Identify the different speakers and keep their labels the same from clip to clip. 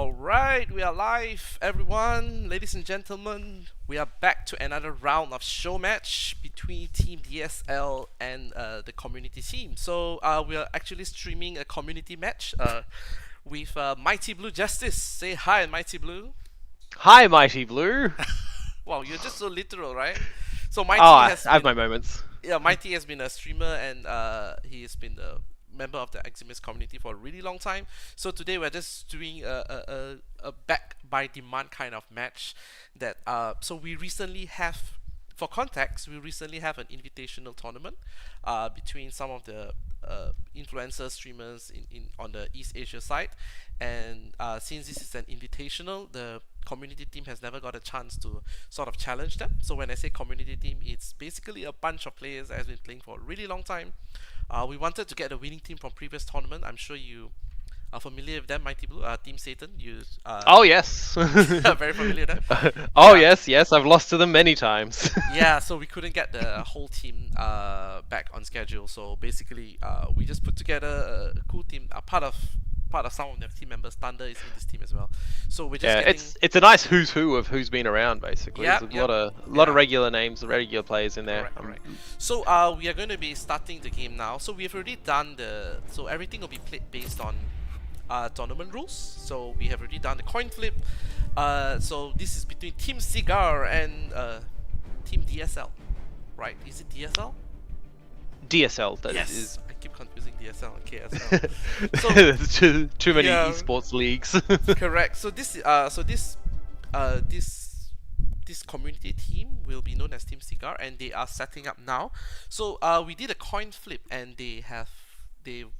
Speaker 1: Alright, we are live, everyone. Ladies and gentlemen, we are back to another round of Showmatch between Team DSL and the community team. So we are actually streaming a community match with Mighty Blue Justice. Say hi, Mighty Blue.
Speaker 2: Hi, Mighty Blue.
Speaker 1: Wow, you're just so literal, right? So
Speaker 2: Oh, I have my moments.
Speaker 1: yeah, Mighty has been a streamer and he has been a member of the Eximius community for a really long time. So today we're just doing a back by demand kind of match that so we recently have, for context, we recently have an invitational tournament between some of the influencer streamers in on the East Asia side, and since this is an invitational, the community team has never got a chance to sort of challenge them. So when I say community team, it's basically a bunch of players that has been playing for a really long time. We wanted to get the winning team from previous tournament. I'm sure you are familiar with them, Mighty Blue, Team Satan. You
Speaker 2: Oh, yes.
Speaker 1: are very familiar with them.
Speaker 2: Oh,
Speaker 1: Yeah,
Speaker 2: yes. I've lost to them many times.
Speaker 1: yeah. So we couldn't get the whole team back on schedule. So basically, we just put together a cool team. Part of some of the team members. Thunder is in this team as well. So we're just
Speaker 2: Yeah,
Speaker 1: getting.
Speaker 2: it's a nice who's who of who's been around, basically.
Speaker 1: Yeah,
Speaker 2: There's a
Speaker 1: yeah,
Speaker 2: lot of regular names, regular players in there.
Speaker 1: correct, correct. So we are going to be starting the game now. So we've already done the. So everything will be played based on tournament rules. So we have already done the coin flip. So this is between Team Cigar and Team DSL, right? Is it DSL?
Speaker 2: DSL, that
Speaker 1: Yes.
Speaker 2: is.
Speaker 1: I keep confusing DSL and KSL. So
Speaker 2: too many
Speaker 1: yeah.
Speaker 2: esports leagues.
Speaker 1: correct. So this community team will be known as Team Cigar, and they are setting up now. So we did a coin flip, and they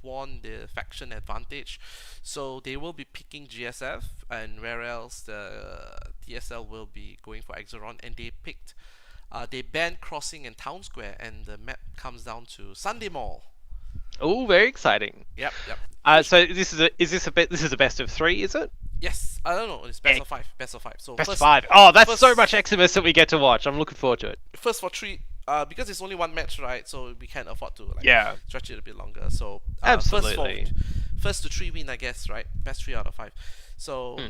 Speaker 1: won the faction advantage. So they will be picking GSF, and whereas the DSL will be going for Exeron, and they picked. They banned Crossing and Town Square, and the map comes down to Sunday Mall.
Speaker 2: Oh, very exciting.
Speaker 1: Yep, yep.
Speaker 2: So this is a best of 3, is it?
Speaker 1: Yes, I don't know. It's best of 5. Best of 5. So
Speaker 2: Best of
Speaker 1: first,
Speaker 2: 5. Oh, that's
Speaker 1: first,
Speaker 2: so much Exodus that we get to watch. I'm looking forward to it.
Speaker 1: first for 3. Because it's only one match, right? So we can't afford to
Speaker 2: Yeah.
Speaker 1: stretch it a bit longer. So
Speaker 2: Absolutely.
Speaker 1: first to 3 win, I guess, right? Best 3 out of 5. So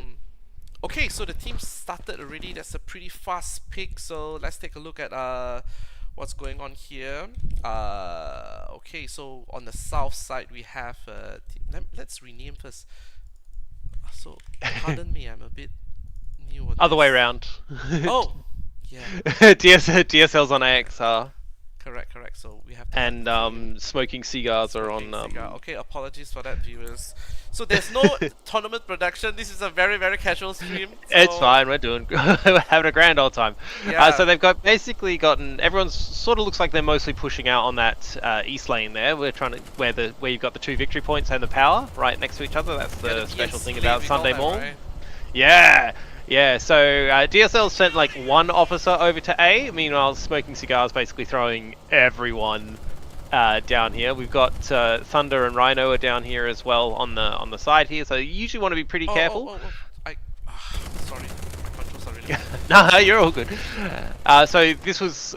Speaker 1: okay, so the team started already. That's a pretty fast pick. So let's take a look at what's going on here. Okay, so on the south side we have let's rename first. So pardon me, I'm a bit new on
Speaker 2: Other way
Speaker 1: this.
Speaker 2: around.
Speaker 1: Oh, yeah,
Speaker 2: DSL's on AXR,
Speaker 1: correct. So we have to
Speaker 2: and Smoking Cigars are on.
Speaker 1: Okay, apologies for that, viewers. So there's no tournament production. This is a very, very casual stream.
Speaker 2: It's
Speaker 1: so-
Speaker 2: fine. We're having a grand old time.
Speaker 1: Yeah.
Speaker 2: So they've basically gotten. Everyone's sort of looks like they're mostly pushing out on that east lane there. We're trying to where you've got the 2 victory points and the power right next to each other. That's
Speaker 1: Yeah,
Speaker 2: the
Speaker 1: the
Speaker 2: special
Speaker 1: PNC
Speaker 2: thing
Speaker 1: lead,
Speaker 2: about
Speaker 1: we call
Speaker 2: Sunday
Speaker 1: that,
Speaker 2: Mall.
Speaker 1: right?
Speaker 2: Yeah. So DSL sent like 1 officer over to A. Meanwhile, Smoking Cigars basically throwing everyone down here. We've got Thunder and Rhino are down here as well on the side here. So you usually want to be pretty careful.
Speaker 1: Sorry, my controls are really
Speaker 2: No, you're all good. So this was,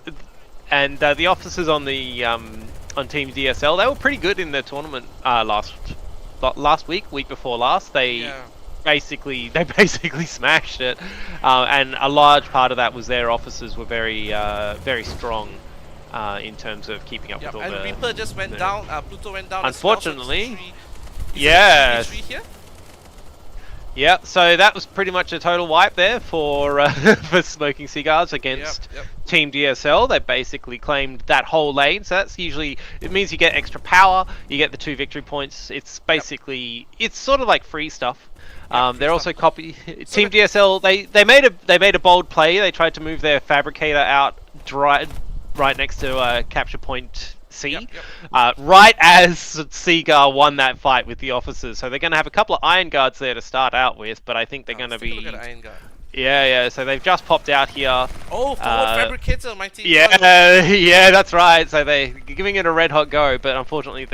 Speaker 2: and the officers on the on Team DSL, they were pretty good in the tournament last week before last. They basically smashed it, and a large part of that was their officers were very strong in terms of keeping up with all
Speaker 1: and
Speaker 2: the.
Speaker 1: Reaper just went down. Pluto went down.
Speaker 2: Unfortunately,
Speaker 1: as well, so
Speaker 2: yeah.
Speaker 1: it's a 3-3 here.
Speaker 2: Yeah, so that was pretty much a total wipe there for for Smoking Cigars against
Speaker 1: Yep.
Speaker 2: Team DSL. They basically claimed that whole lane, so that's usually, it means you get extra power, you get the 2 victory points. It's basically it's sort of like free stuff. They're also Team DSL. They made a bold play. They tried to move their fabricator out right next to capture point C, right as Seagar won that fight with the officers. So they're going to have a couple of Iron Guards there to start out with, but I think they're going to be.
Speaker 1: Look at Iron Guard.
Speaker 2: Yeah. So they've just popped out here.
Speaker 1: Oh, forward fabricator, my team.
Speaker 2: Yeah, that's right. So they're giving it a red hot go, but unfortunately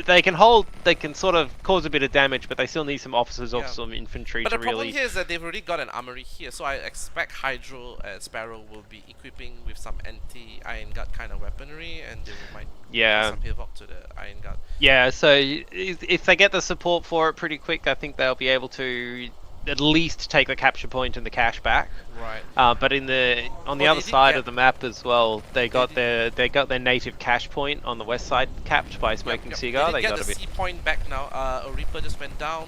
Speaker 2: they can sort of cause a bit of damage, but they still need some officers or some infantry
Speaker 1: But
Speaker 2: to
Speaker 1: the problem
Speaker 2: really.
Speaker 1: here is that they've already got an armory here, so I expect Hydro and Sparrow will be equipping with some anti-Iron Guard kind of weaponry, and they might do some pivot to the Iron Guard.
Speaker 2: Yeah, so if they get the support for it pretty quick, I think they'll be able to at least take the capture point and the cash back.
Speaker 1: Right.
Speaker 2: But on the
Speaker 1: They
Speaker 2: other
Speaker 1: did
Speaker 2: side
Speaker 1: get-
Speaker 2: of the map as well, they got
Speaker 1: did-
Speaker 2: their native cash point on the west side capped by Smoking Cigar.
Speaker 1: They
Speaker 2: They
Speaker 1: did get
Speaker 2: got
Speaker 1: the
Speaker 2: a bit.
Speaker 1: C point back now. A Reaper just went down.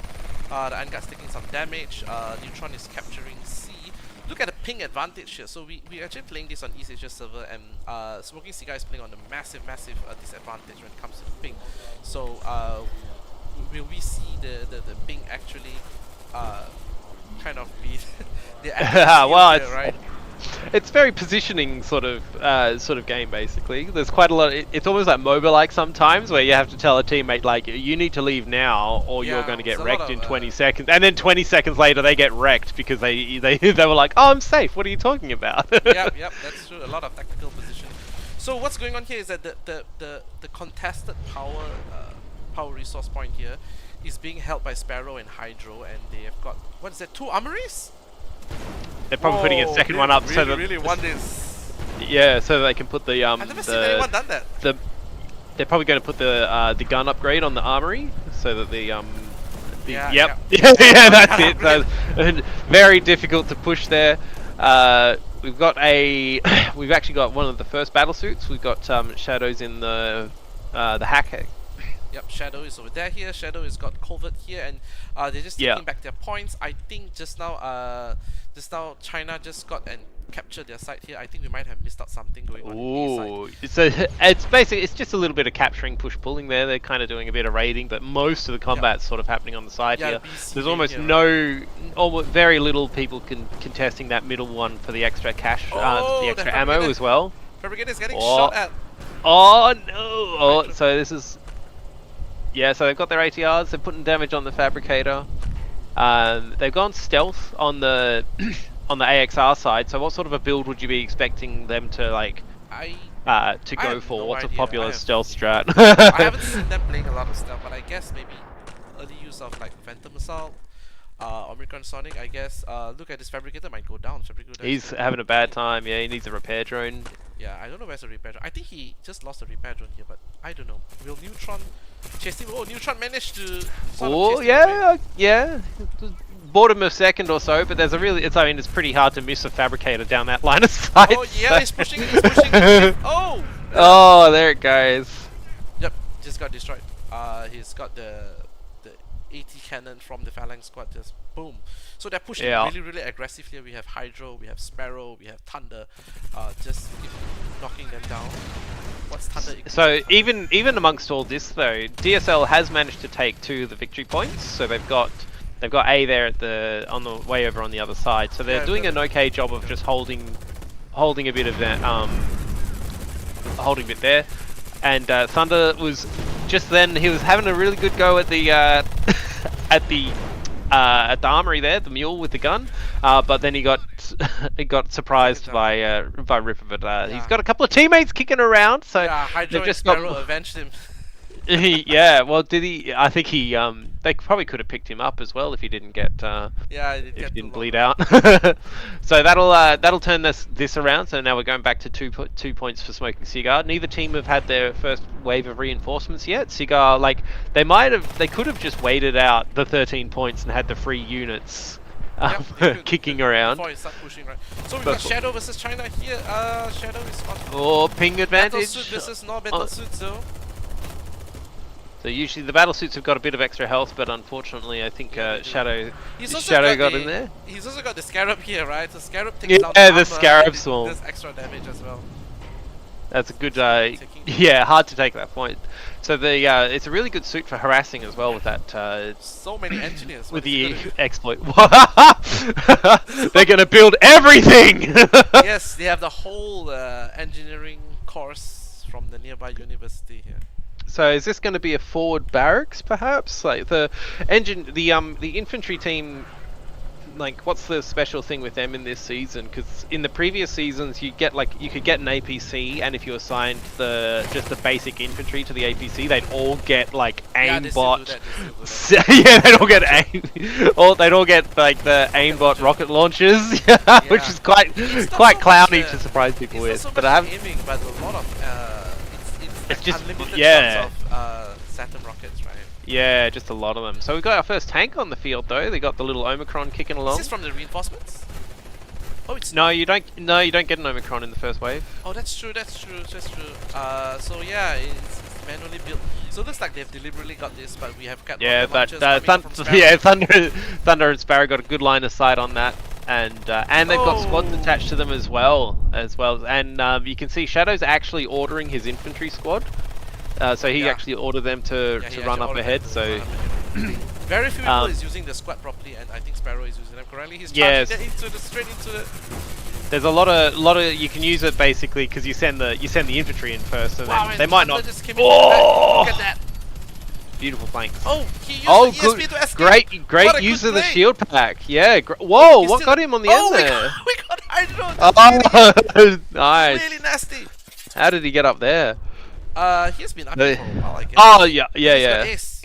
Speaker 1: The Unguard's taking some damage. Neutron is capturing C. Look at the ping advantage here. So we actually playing this on East Asia server, and Smoking Cigar is playing on a massive disadvantage when it comes to the ping. So will we see the ping actually kind of be the accuracy
Speaker 2: Well,
Speaker 1: here, right?
Speaker 2: it's very positioning sort of game basically. There's quite a lot. It's almost like MOBA-like sometimes, where you have to tell a teammate like you need to leave now, or you're
Speaker 1: Yeah,
Speaker 2: going to get
Speaker 1: it's a lot
Speaker 2: wrecked
Speaker 1: of,
Speaker 2: in 20 seconds, and then 20 seconds later they get wrecked because they were like, oh, I'm safe. What are you talking about?
Speaker 1: Yep, that's true. A lot of tactical positioning. So what's going on here is that the contested power resource point here is being held by Sparrow and Hydro, and they have got, what is that, 2 armories?
Speaker 2: They're probably putting a second one up
Speaker 1: really,
Speaker 2: so that
Speaker 1: really want this.
Speaker 2: yeah, so that they can put the
Speaker 1: I've never seen anyone done that.
Speaker 2: they're probably going to put the gun upgrade on the armory so that
Speaker 1: Yeah,
Speaker 2: yeah,
Speaker 1: yeah.
Speaker 2: that's it. So, very difficult to push there. We've actually got one of the first battle suits. We've got Shadows in the hack.
Speaker 1: Yep, Shadow is over there here. Shadow has got Covert here, and they're just taking back their points. I think just now China just got and captured their site here. I think we might have missed out something going on.
Speaker 2: Ooh, so it's just a little bit of capturing, push pulling there. They're kind of doing a bit of raiding, but most of the combat's sort of happening on the side here. There's almost
Speaker 1: here,
Speaker 2: almost very little people contesting that middle one for the extra cash, the extra ammo as well.
Speaker 1: Fabricator is getting shot at.
Speaker 2: Oh no! Oh, so this is. Yeah, so they've got their ATRs, they're putting damage on the Fabricator. They've gone stealth on the on the AXR side, so what sort of a build would you be expecting them to like go for?
Speaker 1: No
Speaker 2: What's a
Speaker 1: idea.
Speaker 2: popular stealth strat?
Speaker 1: I haven't seen them playing a lot of stealth, but I guess maybe early use of like Phantom Assault, Omicron Sonic, I guess. Look at this Fabricator might go down.
Speaker 2: He's having a bad time, yeah, he needs a repair drone.
Speaker 1: Yeah, I don't know where's the repair drone. I think he just lost the repair drone here, but I don't know. Will Neutron chase him? Oh, Neutron managed to
Speaker 2: Oh, yeah, yeah. Bought him a second or so, but there's a really, it's pretty hard to miss a Fabricator down that line of sight.
Speaker 1: Oh, yeah, he's pushing it. Oh!
Speaker 2: Oh, there it goes.
Speaker 1: Yep, just got destroyed. He's got the AT cannon from the Phalanx squad, just boom. So they're pushing really, really aggressive here. We have Hydro, we have Sparrow, we have Thunder, just knocking them down. What's Thunder?
Speaker 2: So even amongst all this though, DSL has managed to take 2 of the victory points. So they've got A there at on the way over on the other side. So they're doing an okay job of just holding a bit of that holding a bit there. And Thunder was just then he was having a really good go at the at the armory there, the mule with the gun, but then he got surprised by Ripper. But he's got a couple of teammates kicking around, so
Speaker 1: yeah, Hydro
Speaker 2: they've just
Speaker 1: and Sparrow avenged him.
Speaker 2: yeah, well, did he? I think he. They probably could have picked him up as well if he didn't get.
Speaker 1: Yeah,
Speaker 2: if he didn't bleed out. So that'll turn this around. So now we're going back to 2 points for Smoking Cigar. Neither team have had their first wave of reinforcements yet. Cigar, like they could have just waited out the 13 points and had the free units kicking around.
Speaker 1: Before you start pushing, right? So we've got Shadow versus China here. Shadow is on.
Speaker 2: Oh, ping advantage.
Speaker 1: Battle suit versus no battle suit, so.
Speaker 2: So usually the battle suits have got a bit of extra health, but unfortunately I think Shadow got in there.
Speaker 1: He's also got the Scarab here, right? So Scarab takes down
Speaker 2: the Scarab Swarm.
Speaker 1: Does extra damage as well.
Speaker 2: That's a good, yeah, hard to take that point. So it's a really good suit for harassing as well with that.
Speaker 1: So many engineers.
Speaker 2: With the exploit. They're gonna build everything!
Speaker 1: Yes, they have the whole engineering course from the nearby university here.
Speaker 2: So is this going to be a forward barracks, perhaps? Like the infantry team. Like, what's the special thing with them in this season? Because in the previous seasons, you could get an APC, and if you assigned just the basic infantry to the APC, they'd all get like aimbot. Yeah, they'd all get they'd all get like the aimbot rocket launchers, which is quite clowny to surprise people with.
Speaker 1: But I have aiming, but a lot of it's just unlimited shots of Saturn rockets, right?
Speaker 2: Yeah, just a lot of them. So we've got our first tank on the field though. They got the little Omicron kicking
Speaker 1: Is
Speaker 2: along.
Speaker 1: this from the reinforcements? Oh, it's
Speaker 2: No,
Speaker 1: not.
Speaker 2: you don't. No, you don't get an Omicron in the first wave.
Speaker 1: Oh, that's true. That's true. That's true. So yeah, it's manually built. So it looks like they've deliberately got this, but we have got
Speaker 2: Yeah,
Speaker 1: rocket
Speaker 2: but
Speaker 1: launchers coming up from Sparrow.
Speaker 2: yeah, Thunder and Sparrow got a good line of sight on that, and they've got squads
Speaker 1: Oh.
Speaker 2: attached to them as well, and you can see Shadow's actually ordering his infantry squad, so he
Speaker 1: Yeah.
Speaker 2: actually ordered them to
Speaker 1: Yeah, he
Speaker 2: run
Speaker 1: actually
Speaker 2: up
Speaker 1: ordered
Speaker 2: ahead.
Speaker 1: them to
Speaker 2: So
Speaker 1: run up ahead. Very few people is
Speaker 2: um,
Speaker 1: using the squad properly, and I think Sparrow is using them correctly. He's
Speaker 2: Yes.
Speaker 1: charging that straight into the.
Speaker 2: there's a lot of you can use it basically because you send the infantry in first, and
Speaker 1: Wow,
Speaker 2: then
Speaker 1: and
Speaker 2: they might
Speaker 1: Thunder
Speaker 2: not.
Speaker 1: just came in from the back. Look at that.
Speaker 2: Beautiful flanks.
Speaker 1: Oh, he used
Speaker 2: Oh,
Speaker 1: the
Speaker 2: good,
Speaker 1: ESP to escape.
Speaker 2: great
Speaker 1: What a
Speaker 2: use
Speaker 1: good
Speaker 2: of the
Speaker 1: play.
Speaker 2: shield pack. Yeah. Whoa,
Speaker 1: He's
Speaker 2: what
Speaker 1: still-
Speaker 2: got him on the
Speaker 1: oh,
Speaker 2: end there?
Speaker 1: we got Hydro. That's
Speaker 2: Oh, nice.
Speaker 1: really nasty.
Speaker 2: How did he get up there?
Speaker 1: He's been up for a while, I guess.
Speaker 2: Oh yeah, yeah,
Speaker 1: He's got
Speaker 2: yeah.
Speaker 1: ace.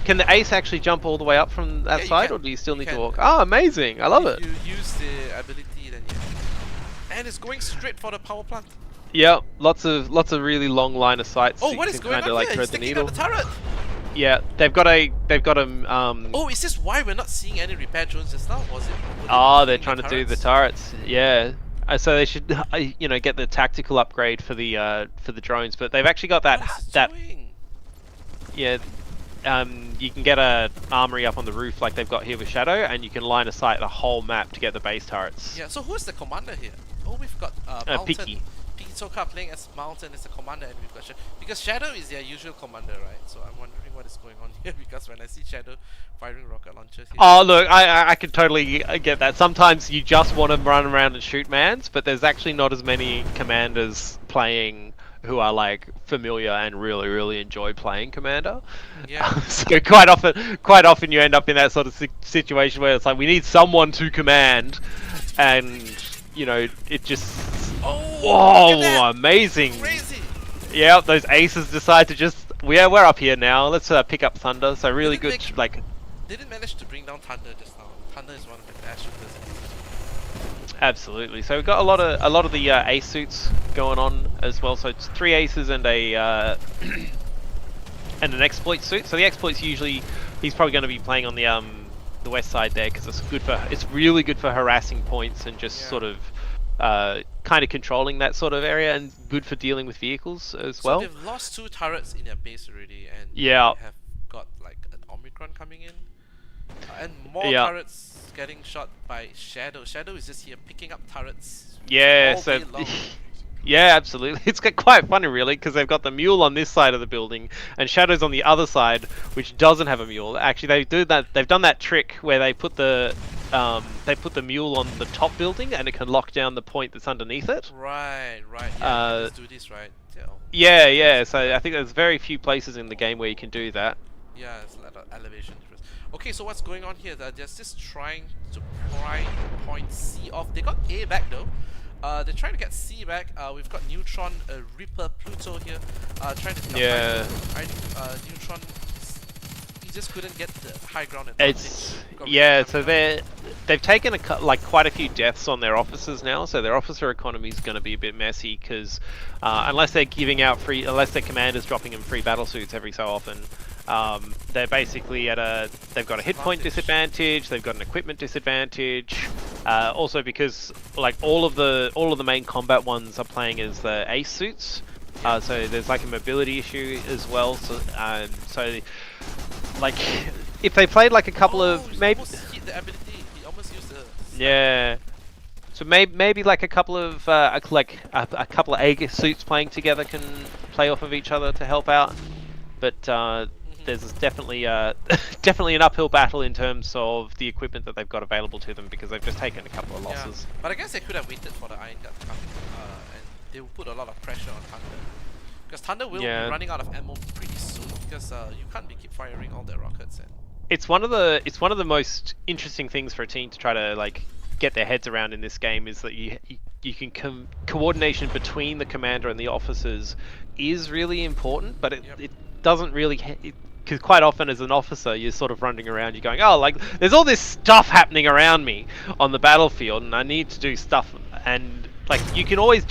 Speaker 2: Can the ace actually jump all the way up from that
Speaker 1: Yeah, you
Speaker 2: side,
Speaker 1: can.
Speaker 2: or do you still
Speaker 1: You
Speaker 2: need
Speaker 1: can.
Speaker 2: to walk? Oh, amazing! I love
Speaker 1: If
Speaker 2: it.
Speaker 1: you use the ability, then yeah. And it's going straight for the power plant.
Speaker 2: Yeah, lots of really long line of sight.
Speaker 1: Oh,
Speaker 2: so
Speaker 1: what
Speaker 2: you
Speaker 1: is
Speaker 2: can
Speaker 1: going
Speaker 2: kinda,
Speaker 1: on
Speaker 2: like
Speaker 1: here?
Speaker 2: thread
Speaker 1: He's
Speaker 2: the
Speaker 1: taking
Speaker 2: needle.
Speaker 1: out the turret.
Speaker 2: Yeah, they've got a
Speaker 1: Oh, is this why we're not seeing any repair drones just now? Was it? were they
Speaker 2: Oh, they're
Speaker 1: doing
Speaker 2: trying
Speaker 1: the
Speaker 2: to do the
Speaker 1: turrets?
Speaker 2: turrets. Yeah. So they should, get the tactical upgrade for the drones. But they've actually got
Speaker 1: What is it
Speaker 2: that
Speaker 1: doing?
Speaker 2: yeah. You can get a armory up on the roof like they've got here with Shadow, and you can line of sight the whole map to get the base turrets.
Speaker 1: Yeah. So who's the commander here? Oh, we've got Mountain.
Speaker 2: Picky.
Speaker 1: Piki Soka playing as Mountain as the commander, and we've got Shadow. Because Shadow is their usual commander, right? So I'm wondering what is going on here. Because when I see Shadow firing rocket launchers here.
Speaker 2: Oh look, I can totally get that. Sometimes you just want to run around and shoot mans, but there's actually not as many commanders playing who are like familiar and really enjoy playing commander.
Speaker 1: Yeah.
Speaker 2: So quite often you end up in that sort of situation where it's like we need someone to command, and it just
Speaker 1: Oh, look at
Speaker 2: whoa,
Speaker 1: that.
Speaker 2: amazing.
Speaker 1: Crazy.
Speaker 2: Yeah, those aces decide to just we're up here now. Let's pick up Thunder. So really
Speaker 1: Didn't
Speaker 2: good
Speaker 1: they-
Speaker 2: like.
Speaker 1: They didn't manage to bring down Thunder just now. Thunder is one of the best shooters.
Speaker 2: Absolutely. So we've got a lot of the ace suits going on as well. So it's 3 aces and a and an exploit suit. So the exploit's usually he's probably going to be playing on the west side there because it's really good for harassing points and just sort of kind of controlling that sort of area, and good for dealing with vehicles as well.
Speaker 1: So they've lost 2 turrets in their base already, and
Speaker 2: Yeah.
Speaker 1: they have got like an Omicron coming in, and more
Speaker 2: Yeah.
Speaker 1: turrets getting shot by Shadow. Shadow is just here picking up turrets.
Speaker 2: Yeah,
Speaker 1: all
Speaker 2: so
Speaker 1: day long.
Speaker 2: yeah, absolutely. It's quite funny, really, because they've got the mule on this side of the building, and Shadow's on the other side, which doesn't have a mule. Actually, they've done that trick where they put the mule on the top building, and it can lock down the point that's underneath it.
Speaker 1: Right. Yeah, let's do this, right?
Speaker 2: Yeah. So I think there's very few places in the game where you can do that.
Speaker 1: Yeah, it's a lot of elevation difference. Okay, so what's going on here? They're just trying to pry point C off. They got A back though. They're trying to get C back. We've got Neutron, Reaper, Pluto here. Trying to pick
Speaker 2: Yeah.
Speaker 1: up Neutron. He just couldn't get the high ground advantage.
Speaker 2: It's
Speaker 1: Got
Speaker 2: yeah.
Speaker 1: Reaper
Speaker 2: So
Speaker 1: coming
Speaker 2: they've taken quite a few deaths on their officers now. So their officer economy is going to be a bit messy because unless they're unless their commander's dropping them free battle suits every so often. They're basically they've got a hit point disadvantage, they've got an equipment disadvantage, also because like all of the main combat ones are playing as the ace suits, so there's like a mobility issue as well. So like if they played like a couple of
Speaker 1: he
Speaker 2: maybe
Speaker 1: almost hit the ability. He almost used the
Speaker 2: yeah. So maybe like a couple of a couple of ace suits playing together can play off of each other to help out, but there's definitely definitely an uphill battle in terms of the equipment that they've got available to them because they've just taken a couple of losses.
Speaker 1: But I guess they could have waited for the Iron Gut to come, and they will put a lot of pressure on Thunder. Because Thunder will be running out of ammo pretty soon, because you can't keep firing all their rockets. And
Speaker 2: It's one of the most interesting things for a team to try to like get their heads around in this game is that you can coordination between the commander and the officers is really important, but it doesn't really. Because quite often as an officer you're sort of running around, you're going, oh, like there's all this stuff happening around me on the battlefield and I need to do stuff, and like you can always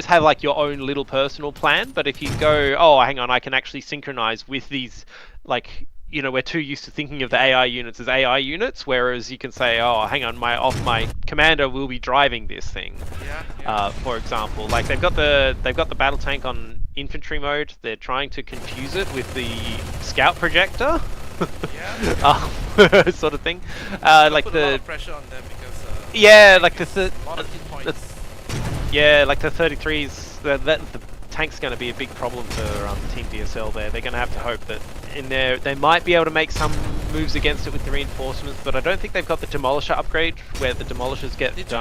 Speaker 2: have like your own little personal plan, but if you go, oh, hang on, I can actually synchronize with these, like, you know, we're too used to thinking of the
Speaker 1: Yeah.
Speaker 2: AI units as AI units, whereas you can say, oh, hang on, my commander will be driving this thing.
Speaker 1: Yeah.
Speaker 2: For example, like they've got the battle tank on infantry mode. They're trying to confuse it with the scout projector,
Speaker 1: Yeah.
Speaker 2: sort of thing.
Speaker 1: Gonna
Speaker 2: Like
Speaker 1: put a lot
Speaker 2: the
Speaker 1: of pressure on them because
Speaker 2: yeah,
Speaker 1: tank
Speaker 2: like
Speaker 1: is a lot of hit
Speaker 2: the
Speaker 1: points.
Speaker 2: yeah, like the 33s. The tank's going to be a big problem for Team DSL. They're going to have to hope that in there they might be able to make some moves against it with the reinforcements, but I don't think they've got the demolisher upgrade where the demolishers get.
Speaker 1: They do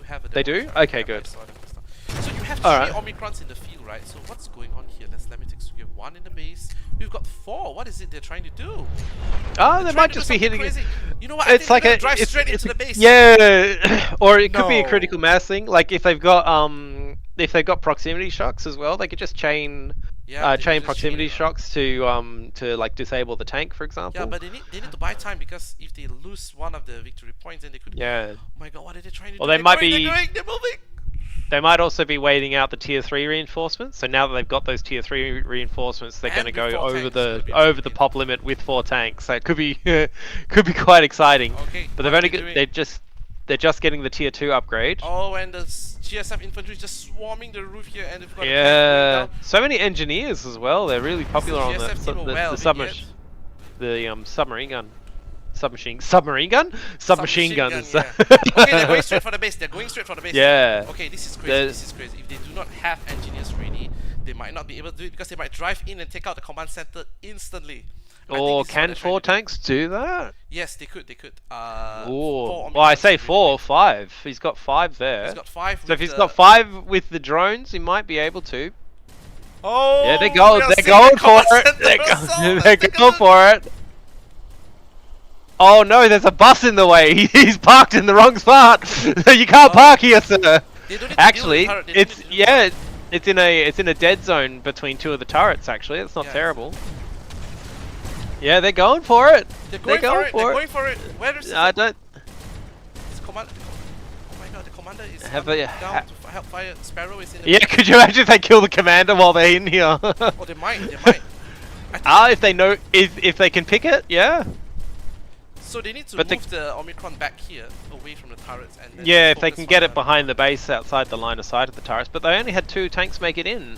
Speaker 1: have a
Speaker 2: They do?
Speaker 1: demolisher.
Speaker 2: Okay,
Speaker 1: Yeah,
Speaker 2: good.
Speaker 1: I saw them just now. So you have
Speaker 2: All
Speaker 1: three
Speaker 2: right.
Speaker 1: Omicrons in the field, right? So what's going on here? Let me take so we have one in the base. We've got four. What is it they're trying to do?
Speaker 2: Oh,
Speaker 1: They're
Speaker 2: they
Speaker 1: trying
Speaker 2: might
Speaker 1: to do
Speaker 2: just be
Speaker 1: something
Speaker 2: hitting it.
Speaker 1: crazy. You know what? I
Speaker 2: It's
Speaker 1: think they're
Speaker 2: like
Speaker 1: gonna
Speaker 2: a
Speaker 1: drive
Speaker 2: it's
Speaker 1: straight
Speaker 2: it's
Speaker 1: into
Speaker 2: a,
Speaker 1: the base.
Speaker 2: yeah, or it could be a critical
Speaker 1: No.
Speaker 2: mass thing. Like if they've got proximity shocks as well, they could just chain
Speaker 1: Yeah, they could
Speaker 2: chain
Speaker 1: just chain
Speaker 2: proximity
Speaker 1: it.
Speaker 2: shocks to like disable the tank, for
Speaker 1: Yeah,
Speaker 2: example.
Speaker 1: but they need to buy time because if they lose one of the victory points, then they could.
Speaker 2: Yeah.
Speaker 1: Oh my god, what are they trying to
Speaker 2: Or
Speaker 1: do?
Speaker 2: they might
Speaker 1: They're
Speaker 2: be
Speaker 1: going, they're moving.
Speaker 2: They might also be waiting out the tier 3 reinforcements. So now that they've got those tier 3 reinforcements, they're going to
Speaker 1: And with
Speaker 2: go
Speaker 1: four
Speaker 2: over
Speaker 1: tanks, it's gonna
Speaker 2: the
Speaker 1: be really
Speaker 2: over the
Speaker 1: painful.
Speaker 2: pop limit with 4 tanks. So it could be could be quite exciting.
Speaker 1: Okay,
Speaker 2: But
Speaker 1: what
Speaker 2: they've
Speaker 1: are
Speaker 2: only
Speaker 1: they doing?
Speaker 2: they're just getting the tier 2 upgrade.
Speaker 1: Oh, and the GSF infantry just swarming the roof here, and they've got a cav going
Speaker 2: Yeah,
Speaker 1: down.
Speaker 2: so many engineers as well. They're really
Speaker 1: Is the
Speaker 2: popular on
Speaker 1: GSF team aware
Speaker 2: the
Speaker 1: of it yet?
Speaker 2: submarine gun. Submachine gun? Submachine
Speaker 1: Submachine
Speaker 2: gun
Speaker 1: gun,
Speaker 2: is
Speaker 1: yeah. Okay, they're going straight for the base. They're going straight for the base.
Speaker 2: yeah.
Speaker 1: Okay, this is crazy.
Speaker 2: The
Speaker 1: This is crazy. If they do not have engineers ready, they might not be able to do it because they might drive in and take out the command center instantly. I think
Speaker 2: or
Speaker 1: this is what
Speaker 2: can
Speaker 1: they're trying
Speaker 2: 4
Speaker 1: to do.
Speaker 2: tanks do that?
Speaker 1: Yes, they could. They could.
Speaker 2: Ooh.
Speaker 1: Four
Speaker 2: Well, I
Speaker 1: Omicrons
Speaker 2: say
Speaker 1: would be really
Speaker 2: 4, 5. He's got 5
Speaker 1: big. He's
Speaker 2: there.
Speaker 1: got five
Speaker 2: So if
Speaker 1: with
Speaker 2: he's
Speaker 1: the.
Speaker 2: got 5 with the drones, he might be able to. Yeah,
Speaker 1: Oh, we are
Speaker 2: they're
Speaker 1: seeing the
Speaker 2: going for
Speaker 1: command
Speaker 2: it.
Speaker 1: center assault.
Speaker 2: They're going for it. Oh no, there's a bus in the way. He's parked in the wrong spot. You can't park here, sir.
Speaker 1: They don't need to deal with the
Speaker 2: Actually,
Speaker 1: turret. They don't
Speaker 2: it's
Speaker 1: need to deal with the turret.
Speaker 2: it's in a dead zone between 2 of the turrets. Actually, it's not
Speaker 1: Yeah.
Speaker 2: terrible. Yeah, they're going for it.
Speaker 1: They're going for it. They're
Speaker 2: for
Speaker 1: going for it. Where is
Speaker 2: I don't.
Speaker 1: this command? Oh my god, the commander is
Speaker 2: Have
Speaker 1: coming
Speaker 2: a-
Speaker 1: down to help fire. Sparrow is in the
Speaker 2: Yeah,
Speaker 1: base.
Speaker 2: could you imagine if they kill the commander while they're in here?
Speaker 1: Oh, they might. They might. I think
Speaker 2: Ah, if they know, if they can pick it, yeah.
Speaker 1: so they need to
Speaker 2: But
Speaker 1: move the Omicron back here, away from the turrets, and then
Speaker 2: Yeah,
Speaker 1: just
Speaker 2: if they
Speaker 1: focus
Speaker 2: can
Speaker 1: on
Speaker 2: get it
Speaker 1: the-
Speaker 2: behind the base outside the line of sight of the turrets, but they only had 2 tanks make it in.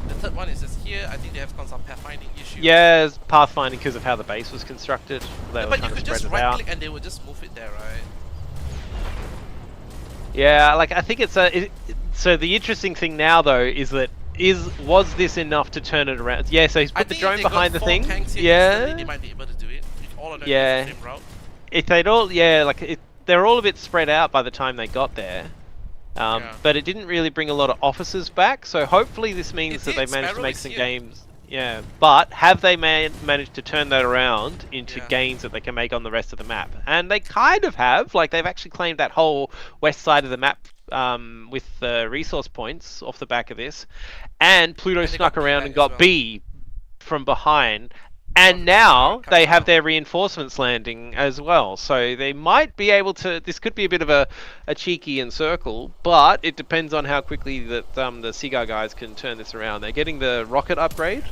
Speaker 1: The third one is just here. I think they have some pathfinding issues.
Speaker 2: Yeah, it's pathfinding because of how the base was constructed. They
Speaker 1: Yeah,
Speaker 2: were
Speaker 1: but you
Speaker 2: trying to
Speaker 1: could
Speaker 2: spread
Speaker 1: just
Speaker 2: it
Speaker 1: right
Speaker 2: out.
Speaker 1: click and they would just move it there, right?
Speaker 2: Yeah, like I think it's so the interesting thing now though is that was this enough to turn it around? Yeah, so he's
Speaker 1: I
Speaker 2: put the
Speaker 1: think
Speaker 2: drone
Speaker 1: if they
Speaker 2: behind the
Speaker 1: got 4
Speaker 2: thing.
Speaker 1: tanks here instantly,
Speaker 2: Yeah,
Speaker 1: they might be able to do it. If all of them
Speaker 2: Yeah.
Speaker 1: use the same route.
Speaker 2: if they'd all they're all a bit spread out by the time they got there.
Speaker 1: Yeah.
Speaker 2: But it didn't really bring a lot of officers back, so hopefully this means
Speaker 1: It
Speaker 2: that
Speaker 1: did,
Speaker 2: they've managed to
Speaker 1: Sparrow
Speaker 2: make
Speaker 1: is
Speaker 2: some
Speaker 1: here.
Speaker 2: games. Yeah, but have they managed to turn that around into
Speaker 1: Yeah.
Speaker 2: gains that they can make on the rest of the map? And they kind of have. Like they've actually claimed that whole west side of the map with resource points off the back of this. And Pluto
Speaker 1: And they
Speaker 2: snuck
Speaker 1: got B
Speaker 2: around
Speaker 1: back
Speaker 2: and
Speaker 1: as
Speaker 2: got
Speaker 1: well.
Speaker 2: B from behind.
Speaker 1: From
Speaker 2: And
Speaker 1: the
Speaker 2: now
Speaker 1: turret
Speaker 2: they
Speaker 1: coming
Speaker 2: have
Speaker 1: down.
Speaker 2: their reinforcements landing as well. So they might be able to. This could be a bit of a cheeky encircle, but it depends on how quickly that the Cigar guys can turn this around. They're getting the rocket upgrade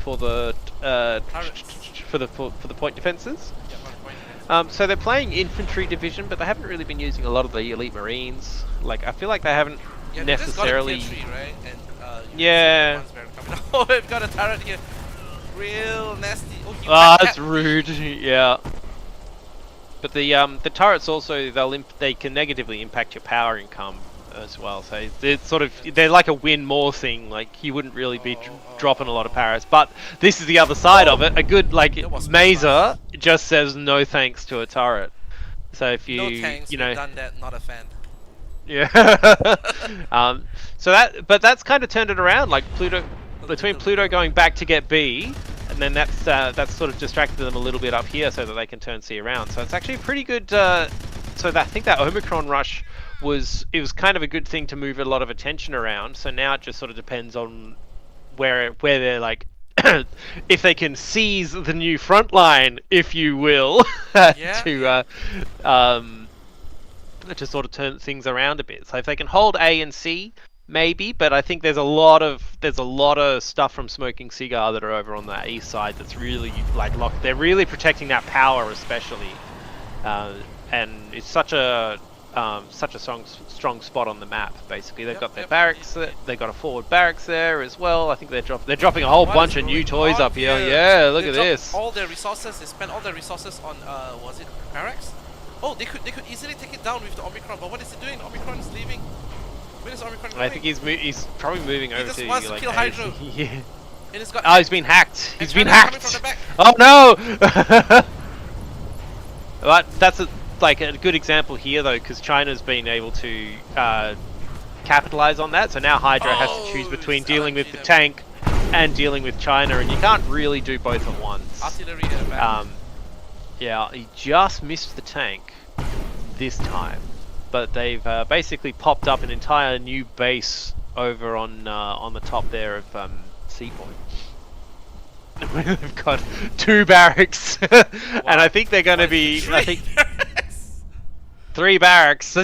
Speaker 2: for the
Speaker 1: Turrets.
Speaker 2: for the point defenses.
Speaker 1: Yeah, 1 point defense.
Speaker 2: So they're playing infantry division, but they haven't really been using a lot of the elite marines. Like I feel like they haven't
Speaker 1: Yeah, they just got a
Speaker 2: necessarily.
Speaker 1: tier 3, right? And you
Speaker 2: Yeah.
Speaker 1: can see the ones where coming. Oh, we've got a turret here. Real nasty. Oh, you
Speaker 2: Ah,
Speaker 1: got
Speaker 2: that's rude. Yeah. But the turrets also they can negatively impact your power income as well. So they're like a win more thing. Like you wouldn't really be dropping a lot of Paris. But this is the other side of it. A good
Speaker 1: That was
Speaker 2: Mazer just says no thanks to a turret. So if you
Speaker 1: No thanks,
Speaker 2: you
Speaker 1: we've
Speaker 2: know
Speaker 1: done that, not a fan.
Speaker 2: yeah. So that's kind of turned it around. Like between Pluto going back to get B, and then that's sort of distracted them a little bit up here so that they can turn C around. So it's actually a pretty good. I think that Omicron rush was kind of a good thing to move a lot of attention around. So now it just sort of depends on where they're like. If they can seize the new front line, if you will,
Speaker 1: Yeah.
Speaker 2: to to sort of turn things around a bit. So if they can hold A and C, maybe, but I think there's a lot of stuff from Smoking Cigar that are over on the east side that's really like locked. They're really protecting that power, especially, uh, and it's such a strong spot on the map. Basically, they've got their barracks. They've got a forward barracks there as well. I think they're dropping a whole bunch of new toys up here. Yeah, look at this.
Speaker 1: All their resources. They spent all their resources on was it barracks? Oh, they could easily take it down with the Omicron. But what is he doing? Omicron is leaving. Where is Omicron going?
Speaker 2: I think he's probably moving over to
Speaker 1: just wants to
Speaker 2: like
Speaker 1: kill Hydro.
Speaker 2: yeah.
Speaker 1: And it's got
Speaker 2: Oh, he's been hacked. He's been
Speaker 1: coming from
Speaker 2: hacked.
Speaker 1: the back.
Speaker 2: Oh no! But that's like a good example here though, because China's been able to capitalize on that. So now Hydra has to choose between
Speaker 1: it's
Speaker 2: dealing with
Speaker 1: LNG
Speaker 2: the
Speaker 1: them.
Speaker 2: tank and dealing with China, and you can't really do both at once.
Speaker 1: Artillery at the back.
Speaker 2: Yeah, he just missed the tank this time, but they've basically popped up an entire new base over on the top there of Sea Point. They've got 2 barracks, and I think they're going to be. I think 3 barracks.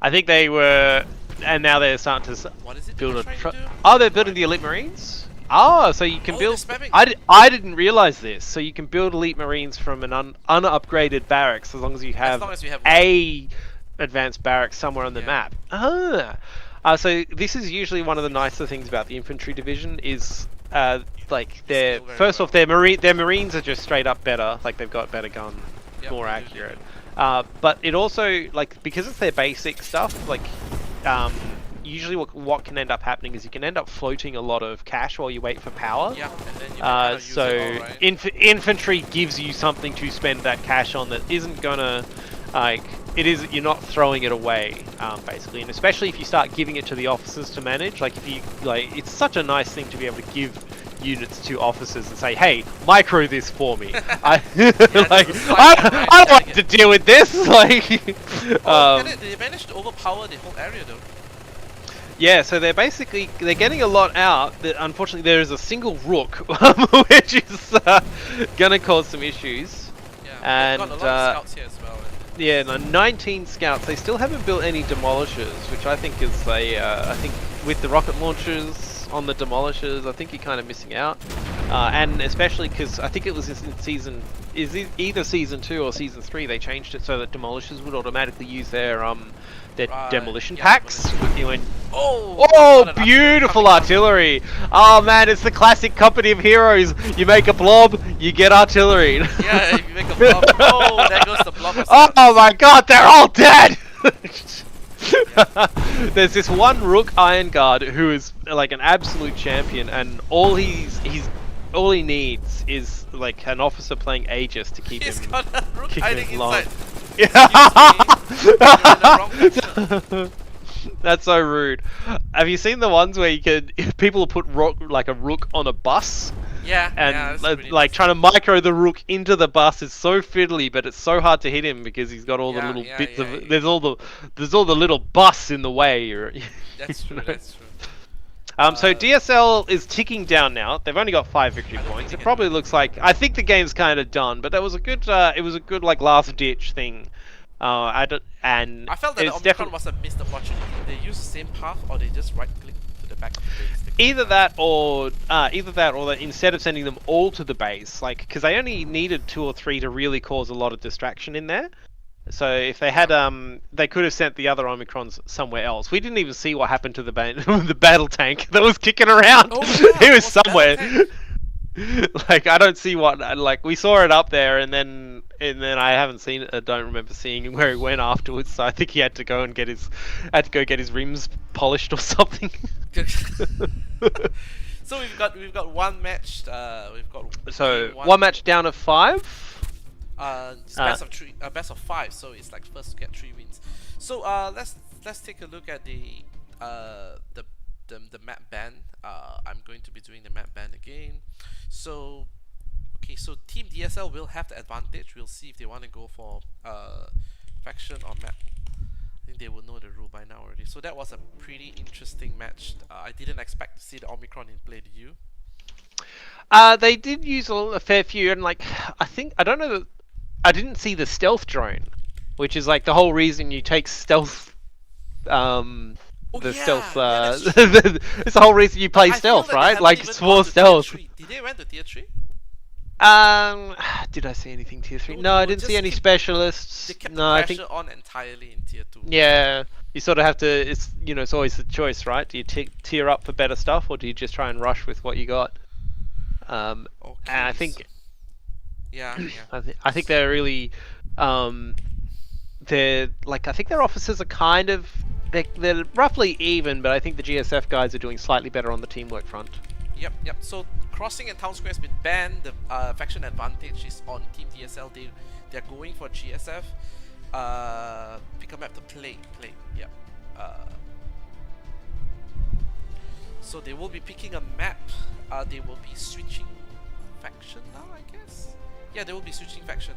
Speaker 2: I think they were, and now they're starting to
Speaker 1: What is it
Speaker 2: build
Speaker 1: they're trying to do?
Speaker 2: Oh, they're building the elite marines. Oh, so you can build.
Speaker 1: they're spamming.
Speaker 2: I didn't realize this. So you can build elite marines from an unupgraded barracks as long as you have,
Speaker 1: long as you have
Speaker 2: a advanced barracks somewhere on the
Speaker 1: Yeah.
Speaker 2: map. So this is usually one of the nicer things about the infantry division is like their
Speaker 1: Still very
Speaker 2: first
Speaker 1: well.
Speaker 2: off their marines are just straight up better. Like they've got better guns,
Speaker 1: Yep,
Speaker 2: more
Speaker 1: they do,
Speaker 2: accurate. But it also like because it's their basic stuff like. Usually what can end up happening is you can end up floating a lot of cash while you wait for power.
Speaker 1: Yeah, and then you can kind of use
Speaker 2: So
Speaker 1: it all, right?
Speaker 2: infantry gives you something to spend that cash on that isn't gonna like you're not throwing it away basically, and especially if you start giving it to the officers to manage. Like if you like, it's such a nice thing to be able to give units to officers and say, hey, micro this for me. I don't like to deal with this. Like
Speaker 1: Look at it, they managed to overpower the whole area though.
Speaker 2: yeah, so they're getting a lot out. Unfortunately, there is a single rook, which is gonna cause some issues.
Speaker 1: Yeah,
Speaker 2: And
Speaker 1: they've got a lot of scouts here as well.
Speaker 2: yeah, no, 19 scouts. They still haven't built any demolishers, which I think is I think with the rocket launchers on the demolishers, I think you're kind of missing out. And especially because I think it was in either season 2 or season 3 they changed it so that demolishers would automatically use their demolition packs. You went, oh, beautiful artillery! Oh man, it's the classic company of heroes. You make a blob, you get artillery.
Speaker 1: Yeah, if you make a blob, oh, there goes the blob.
Speaker 2: Oh my god, they're all dead! There's this one Rook Iron Guard who is like an absolute champion, and all he needs is like an officer playing Aegis to keep
Speaker 1: He's
Speaker 2: him.
Speaker 1: got a rook
Speaker 2: keep
Speaker 1: hiding
Speaker 2: him alive.
Speaker 1: inside.
Speaker 2: Yeah. That's so rude. Have you seen the ones where people put like a rook on a bus?
Speaker 1: Yeah,
Speaker 2: And
Speaker 1: that's
Speaker 2: like trying to micro the rook into the bus is so fiddly, but it's so hard to hit him because he's got all the little bits of it. There's all the little bus in the way.
Speaker 1: That's true. That's true.
Speaker 2: So DSL is ticking down now. They've only got 5 victory points. It probably looks like I think the game's kind of done, but that was a good. It was a good like last ditch thing.
Speaker 1: I felt that the
Speaker 2: it's
Speaker 1: Omicron was a missed opportunity. They use the same path, or they just right click to the back of the base.
Speaker 2: Either that, or that instead of sending them all to the base, like because they only needed 2 or 3 to really cause a lot of distraction in there. So if they had, they could have sent the other Omicrons somewhere else. We didn't even see what happened to the the battle tank that was kicking around.
Speaker 1: Oh, yeah,
Speaker 2: It was somewhere.
Speaker 1: battle
Speaker 2: Like I don't see what like we saw it up there, and then I haven't seen it. I don't remember seeing where he went afterwards. So I think he had to go get his rims polished or something.
Speaker 1: So we've got one match. We've got
Speaker 2: So one match down of 5.
Speaker 1: It's best of 5. So it's like first to get 3 wins. So let's take a look at the map ban. I'm going to be doing the map ban again. So okay, so Team DSL will have the advantage. We'll see if they want to go for faction or map. I think they will know the rule by now already. So that was a pretty interesting match. I didn't expect to see the Omicron in play. Did you?
Speaker 2: They did use a fair few, and like I don't know that I didn't see the stealth drone. which is like the whole reason you take stealth.
Speaker 1: Oh
Speaker 2: The stealth.
Speaker 1: yeah, yeah, that's true.
Speaker 2: It's the whole reason you
Speaker 1: But
Speaker 2: play
Speaker 1: I feel
Speaker 2: stealth,
Speaker 1: that they
Speaker 2: right?
Speaker 1: haven't
Speaker 2: Like
Speaker 1: even
Speaker 2: it's
Speaker 1: gone
Speaker 2: for
Speaker 1: to tier
Speaker 2: stealth.
Speaker 1: three. Did they went to tier three?
Speaker 2: Um, did I see anything tier 3?
Speaker 1: No,
Speaker 2: No,
Speaker 1: they
Speaker 2: I
Speaker 1: will
Speaker 2: didn't see
Speaker 1: just
Speaker 2: any
Speaker 1: keep. They
Speaker 2: specialists.
Speaker 1: kept the
Speaker 2: No, I think
Speaker 1: pressure on entirely in tier two.
Speaker 2: yeah, you sort of have to. It's it's always the choice, right? Do you tier up for better stuff, or do you just try and rush with what you got? And I
Speaker 1: Okay, so
Speaker 2: think
Speaker 1: yeah, yeah.
Speaker 2: I think they're really um they're like I think their officers are kind of they're roughly even, but I think the GSF guys are doing slightly better on the teamwork front.
Speaker 1: Yep, yep. So crossing and town square has been banned. The faction advantage is on Team DSL. They're going for GSF. Pick a map to play. Yep. Uh, so they will be picking a map. They will be switching faction now, I guess. Yeah, they will be switching faction.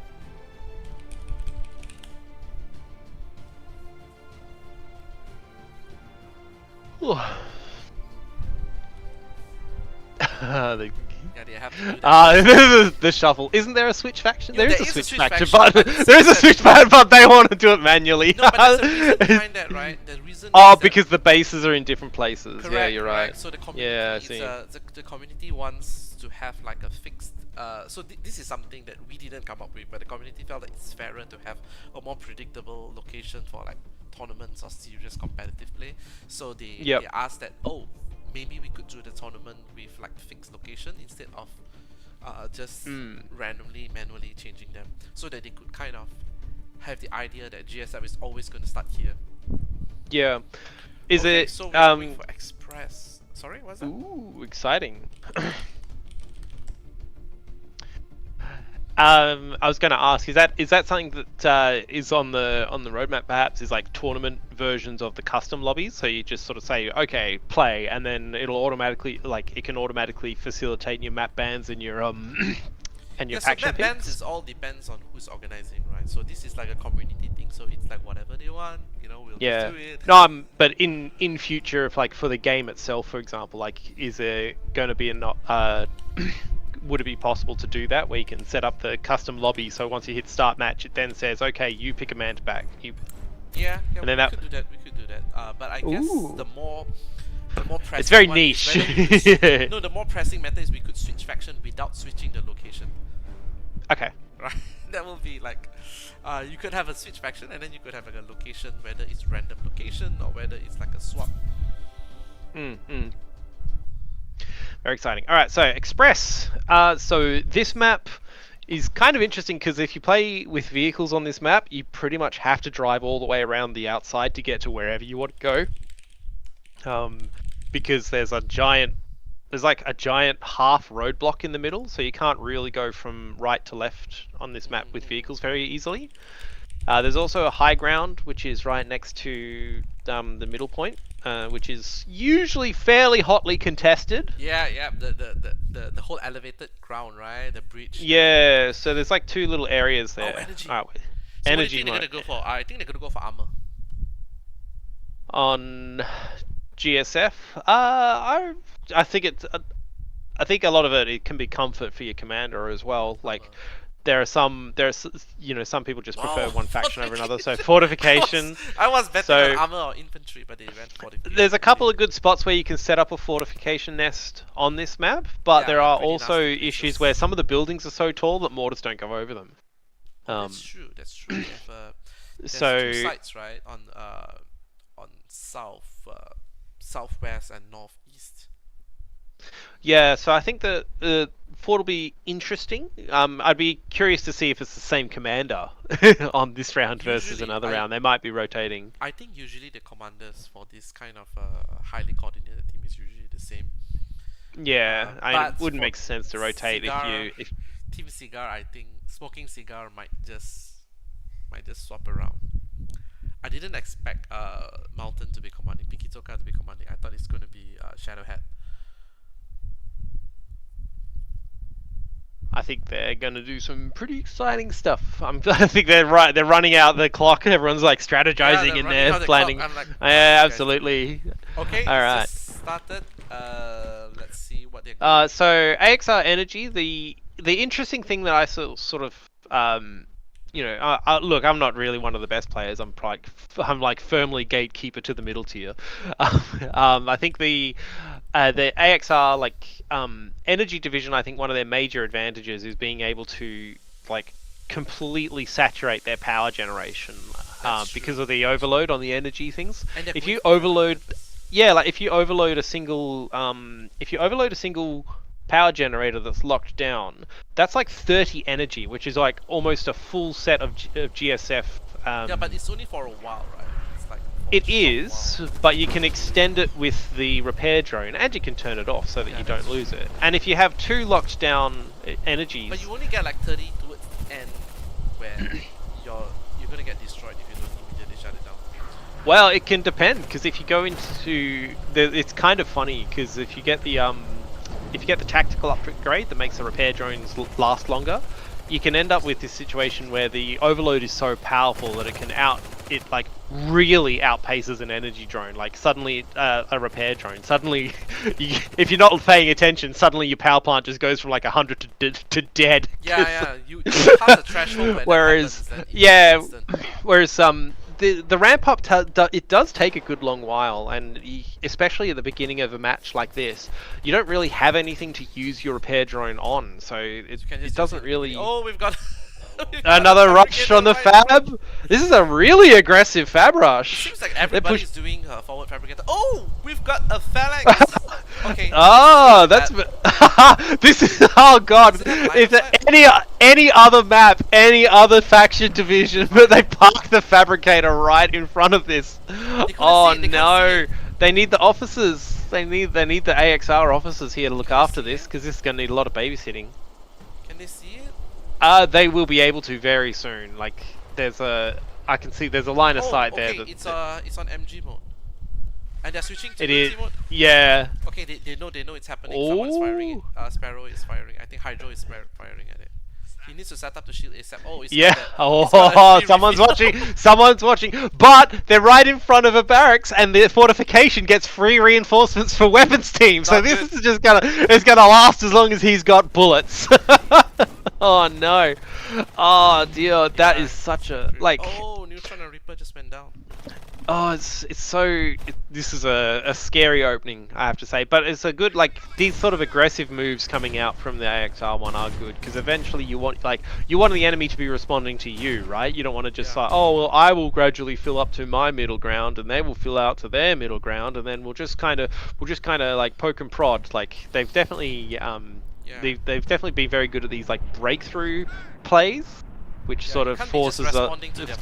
Speaker 2: The
Speaker 1: Yeah, they have to do that.
Speaker 2: the shuffle. Isn't there a switch faction?
Speaker 1: Yo,
Speaker 2: There is
Speaker 1: there
Speaker 2: a
Speaker 1: is a
Speaker 2: switch
Speaker 1: switch
Speaker 2: faction,
Speaker 1: faction,
Speaker 2: but
Speaker 1: but it
Speaker 2: there is
Speaker 1: seems
Speaker 2: a
Speaker 1: that
Speaker 2: switch faction, but they want to do it manually.
Speaker 1: no, but there's a reason behind that, right? The reason
Speaker 2: Oh,
Speaker 1: is that
Speaker 2: because the bases are in different places.
Speaker 1: correct,
Speaker 2: Yeah, you're right.
Speaker 1: So the community
Speaker 2: Yeah, I
Speaker 1: is
Speaker 2: see.
Speaker 1: the community wants to have like a fixed. So this is something that we didn't come up with, but the community felt that it's fairer to have a more predictable location for like tournaments or serious competitive play. So
Speaker 2: Yep.
Speaker 1: they asked that maybe we could do the tournament with like fixed location instead of just randomly manually changing them, so that they could kind of have the idea that GSF is always going to start here.
Speaker 2: Yeah. Is
Speaker 1: Okay,
Speaker 2: it
Speaker 1: so we're going for Express. Sorry, what's that?
Speaker 2: Ooh, exciting. I was going to ask, is that something that is on the roadmap? Perhaps is like tournament versions of the custom lobbies. So you just sort of say, okay, play, and then it'll automatically it can automatically facilitate your map bans and your and your
Speaker 1: Yeah, so
Speaker 2: faction
Speaker 1: map bans
Speaker 2: picks.
Speaker 1: is all depends on who's organizing, right? So this is like a community thing. So it's like whatever they want, we'll
Speaker 2: Yeah.
Speaker 1: just do it.
Speaker 2: No, but in future, if like for the game itself, for example, like is there going to be would it be possible to do that where you can set up the custom lobby so once you hit start match it then says okay you pick a man to back
Speaker 1: Yeah,
Speaker 2: and then
Speaker 1: could do that. We could do that. But I guess
Speaker 2: Ooh.
Speaker 1: the more pressing
Speaker 2: It's very
Speaker 1: one is
Speaker 2: niche.
Speaker 1: whether we could no, the more pressing matter is we could switch faction without switching the location.
Speaker 2: Okay.
Speaker 1: Right? That will be like, you could have a switch faction and then you could have like a location, whether it's random location or whether it's like a swap.
Speaker 2: Very exciting. All right, so Express. So this map is kind of interesting because if you play with vehicles on this map, you pretty much have to drive all the way around the outside to get to wherever you want to go. Because there's like a giant half roadblock in the middle, so you can't really go from right to left on this map with vehicles very easily. There's also a high ground, which is right next to the middle point, which is usually fairly hotly contested.
Speaker 1: Yeah. The whole elevated ground, right? The bridge.
Speaker 2: Yeah, so there's like two little areas there.
Speaker 1: Oh, energy.
Speaker 2: Alright,
Speaker 1: So
Speaker 2: energy
Speaker 1: what do you think they're
Speaker 2: might-
Speaker 1: gonna go for? I think they're gonna go for armor.
Speaker 2: on GSF. I think I think a lot of it can be comfort for your commander as well. Like some people just prefer one faction over another. So fortifications.
Speaker 1: I was betting
Speaker 2: So-
Speaker 1: on armor or infantry, but they went fortification.
Speaker 2: There's a couple of good spots where you can set up a fortification nest on this map, but
Speaker 1: Yeah,
Speaker 2: there are
Speaker 1: pretty
Speaker 2: also
Speaker 1: nasty
Speaker 2: issues
Speaker 1: pieces.
Speaker 2: where some of the buildings are so tall that mortars don't go over them.
Speaker 1: That's true. They have, there's
Speaker 2: So-
Speaker 1: two sites, right? On southwest and northeast.
Speaker 2: Yeah, so I think that Fort will be interesting. I'd be curious to see if it's the same commander on this round versus
Speaker 1: Usually,
Speaker 2: another round. They might be rotating.
Speaker 1: I think usually the commanders for this kind of highly coordinated team is usually the same.
Speaker 2: Yeah, it
Speaker 1: but
Speaker 2: wouldn't
Speaker 1: for
Speaker 2: make sense to rotate
Speaker 1: Cigar,
Speaker 2: if
Speaker 1: Team Cigar, I think Smoking Cigar might just swap around. I didn't expect Mountain to be commanding, Pikitoka to be commanding. I thought it's going to be Shadowhead.
Speaker 2: I think they're going to do some pretty exciting stuff. I think they're right. They're running out the clock. Everyone's like strategizing in
Speaker 1: running
Speaker 2: there,
Speaker 1: out the
Speaker 2: planning.
Speaker 1: clock. I'm like,
Speaker 2: Yeah,
Speaker 1: "Wow, these guys
Speaker 2: absolutely.
Speaker 1: Okay,
Speaker 2: All right.
Speaker 1: just started. Let's see what they're
Speaker 2: So AXR Energy, the interesting thing that I sort of you know, look, I'm not really one of the best players. I'm like firmly gatekeeper to the middle tier. I think the AXR energy division. I think one of their major advantages is being able to like completely saturate their power generation because of the overload on the energy things. If you overload, yeah, like if you overload a single power generator that's locked down, that's like 30 energy, which is like almost a full set of GSF.
Speaker 1: Yeah, but it's only for a while, right? It's like
Speaker 2: It is, but you can extend it with the repair drone, and you can turn it off so that you don't lose it. And if you have two locked down energies,
Speaker 1: but you only get like 30 towards the end, where you're gonna get destroyed if you don't immediately shut it down.
Speaker 2: well, it can depend, because if you go into it's kind of funny, because if you get the tactical upgrade that makes the repair drones last longer, you can end up with this situation where the overload is so powerful that it like really outpaces an energy drone. Like suddenly a repair drone. Suddenly, if you're not paying attention, suddenly your power plant just goes from like 100 to dead.
Speaker 1: Yeah, you pass the threshold.
Speaker 2: Whereas, the ramp up it does take a good long while, and especially at the beginning of a match like this, you don't really have anything to use your repair drone on, so it doesn't really.
Speaker 1: Oh, we've got
Speaker 2: another rush on the fab. This is a really aggressive fab rush.
Speaker 1: It seems like everybody's doing forward fabricator. Oh, we've got a phalanx. Okay.
Speaker 2: Oh, that's this is oh god. If any other map, any other faction division, but they park the fabricator right in front of this. Oh no, they need the officers. They need the AXR officers here to look after this, because this is gonna need a lot of babysitting.
Speaker 1: Can they see it?
Speaker 2: They will be able to very soon. Like I can see there's a line of sight there.
Speaker 1: It's on MG mode, and they're switching to
Speaker 2: MG
Speaker 1: mode.
Speaker 2: Yeah.
Speaker 1: Okay, they know it's happening. Someone's firing it. Sparrow is firing. I think Hydro is firing at it. He needs to set up the shield ASAP. Oh, it's
Speaker 2: someone's watching. Someone's watching. But they're right in front of a barracks, and the fortification gets free reinforcements for weapons team. So this is just it's gonna last as long as he's got bullets. Oh no! Oh dear, that is such a like.
Speaker 1: Oh, Neutron and Reaper just went down.
Speaker 2: Oh, this is a scary opening, I have to say, but it's a good, like, these sort of aggressive moves coming out from the AXR one are good, because eventually you want the enemy to be responding to you, right? You don't want to just like, oh well, I will gradually fill up to my middle ground, and they will fill out to their middle ground, and then we'll just kind of like poke and prod. Like they've definitely they've definitely been very good at these like breakthrough plays, which sort of forces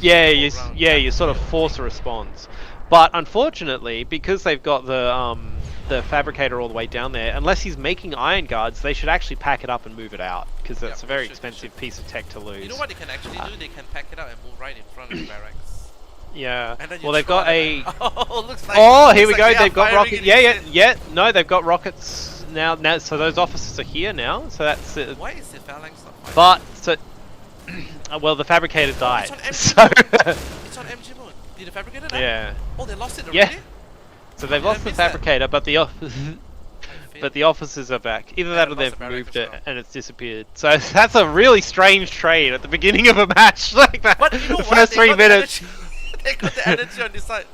Speaker 2: you sort of force a response. But unfortunately, because they've got the fabricator all the way down there, unless he's making iron guards, they should actually pack it up and move it out, because that's a very expensive piece of tech to lose.
Speaker 1: You know what they can actually do? They can pack it up and move right in front of the barracks.
Speaker 2: Yeah.
Speaker 1: And then
Speaker 2: well, they've got a.
Speaker 1: Looks like,
Speaker 2: here we go. They've got rockets.
Speaker 1: Yeah.
Speaker 2: No, they've got rockets now. So those officers are here now. So that's.
Speaker 1: Why is the phalanx not fighting?
Speaker 2: But so. Well, the fabricator died.
Speaker 1: It's on MG mode. Did the fabricator die?
Speaker 2: Yeah.
Speaker 1: Oh, they lost it already?
Speaker 2: Yeah. So they've lost the fabricator, but the officers are back. Either that or they've moved it and it's disappeared. So that's a really strange trade at the beginning of a match like that.
Speaker 1: But you know
Speaker 2: the first 3 minutes.
Speaker 1: They got the energy on this side.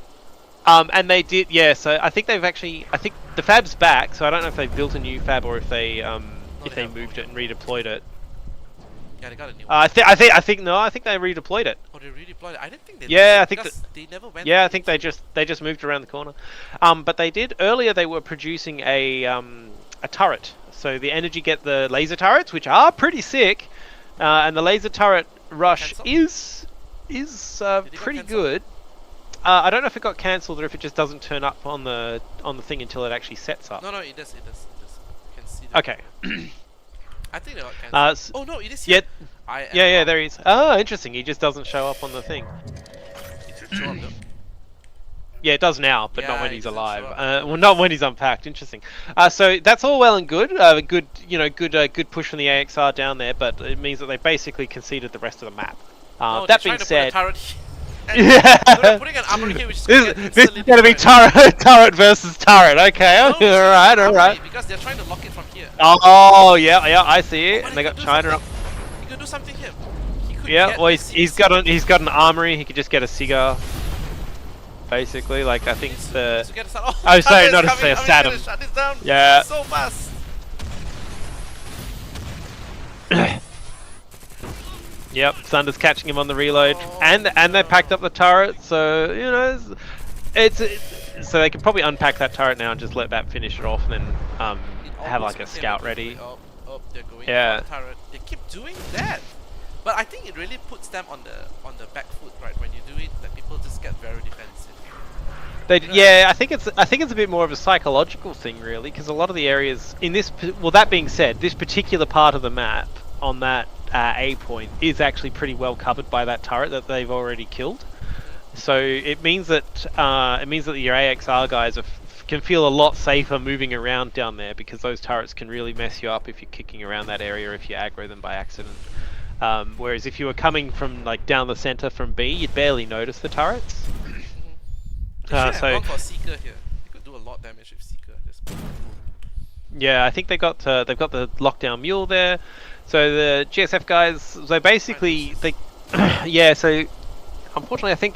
Speaker 2: And they did, yeah. So I think the fab's back. So I don't know if they built a new fab or if they moved it and redeployed it.
Speaker 1: Yeah, they got a new one.
Speaker 2: I think they redeployed it.
Speaker 1: Oh, they redeployed it. I didn't think they.
Speaker 2: Yeah, I think
Speaker 1: they never went.
Speaker 2: Yeah, I think they just moved around the corner. But they did earlier. They were producing a turret. So the energy get the laser turrets, which are pretty sick, and the laser turret rush is pretty good. I don't know if it got cancelled or if it just doesn't turn up on the thing until it actually sets up.
Speaker 1: No, it does. You can see that.
Speaker 2: Okay.
Speaker 1: I think they got cancelled. Oh no, it is here.
Speaker 2: Yeah, there he is. Oh, interesting. He just doesn't show up on the thing. Yeah, it does now, but not when he's alive. Well, not when he's unpacked. Interesting. So that's all well and good. Good push from the AXR down there, but it means that they basically conceded the rest of the map. That being said,
Speaker 1: they're putting an armor here, which is
Speaker 2: this is gonna be turret versus turret. Okay, all right.
Speaker 1: Because they're trying to lock it from here.
Speaker 2: Oh yeah, I see it. And they got China up.
Speaker 1: He could do something here. He could
Speaker 2: Yeah, well,
Speaker 1: the
Speaker 2: he's
Speaker 1: CC.
Speaker 2: got an armory. He could just get a cigar, basically. Like I think the.
Speaker 1: To get us out.
Speaker 2: Oh,
Speaker 1: Thunder
Speaker 2: sorry,
Speaker 1: is
Speaker 2: not a
Speaker 1: coming. I mean,
Speaker 2: Saddam.
Speaker 1: gonna shut this down
Speaker 2: Yeah.
Speaker 1: so fast.
Speaker 2: Yep, Thunder's catching him on the reload,
Speaker 1: Oh,
Speaker 2: and they
Speaker 1: no.
Speaker 2: packed up the turret. So you know, so they can probably unpack that turret now and just let that finish it off, and then
Speaker 1: It all
Speaker 2: have
Speaker 1: goes
Speaker 2: like a
Speaker 1: okay,
Speaker 2: scout
Speaker 1: they're going
Speaker 2: ready.
Speaker 1: for it. Up, they're going
Speaker 2: Yeah.
Speaker 1: for the turret. They keep doing that. But I think it really puts them on the back foot, right? When you do it, that people just get very defensive.
Speaker 2: Yeah, I think it's a bit more of a psychological thing, really, because a lot of the areas in this. Well, that being said, this particular part of the map on that A point is actually pretty well covered by that turret that they've already killed. So it means that your AXR guys can feel a lot safer moving around down there, because those turrets can really mess you up if you're kicking around that area if you aggro them by accident. Whereas if you were coming from like down the center from B, you'd barely notice the turrets.
Speaker 1: They should have gone for Seeker here. They could do a lot of damage with Seeker. Just
Speaker 2: yeah, I think they've got the lockdown mule there. So the GSF guys, they basically yeah. So unfortunately, I think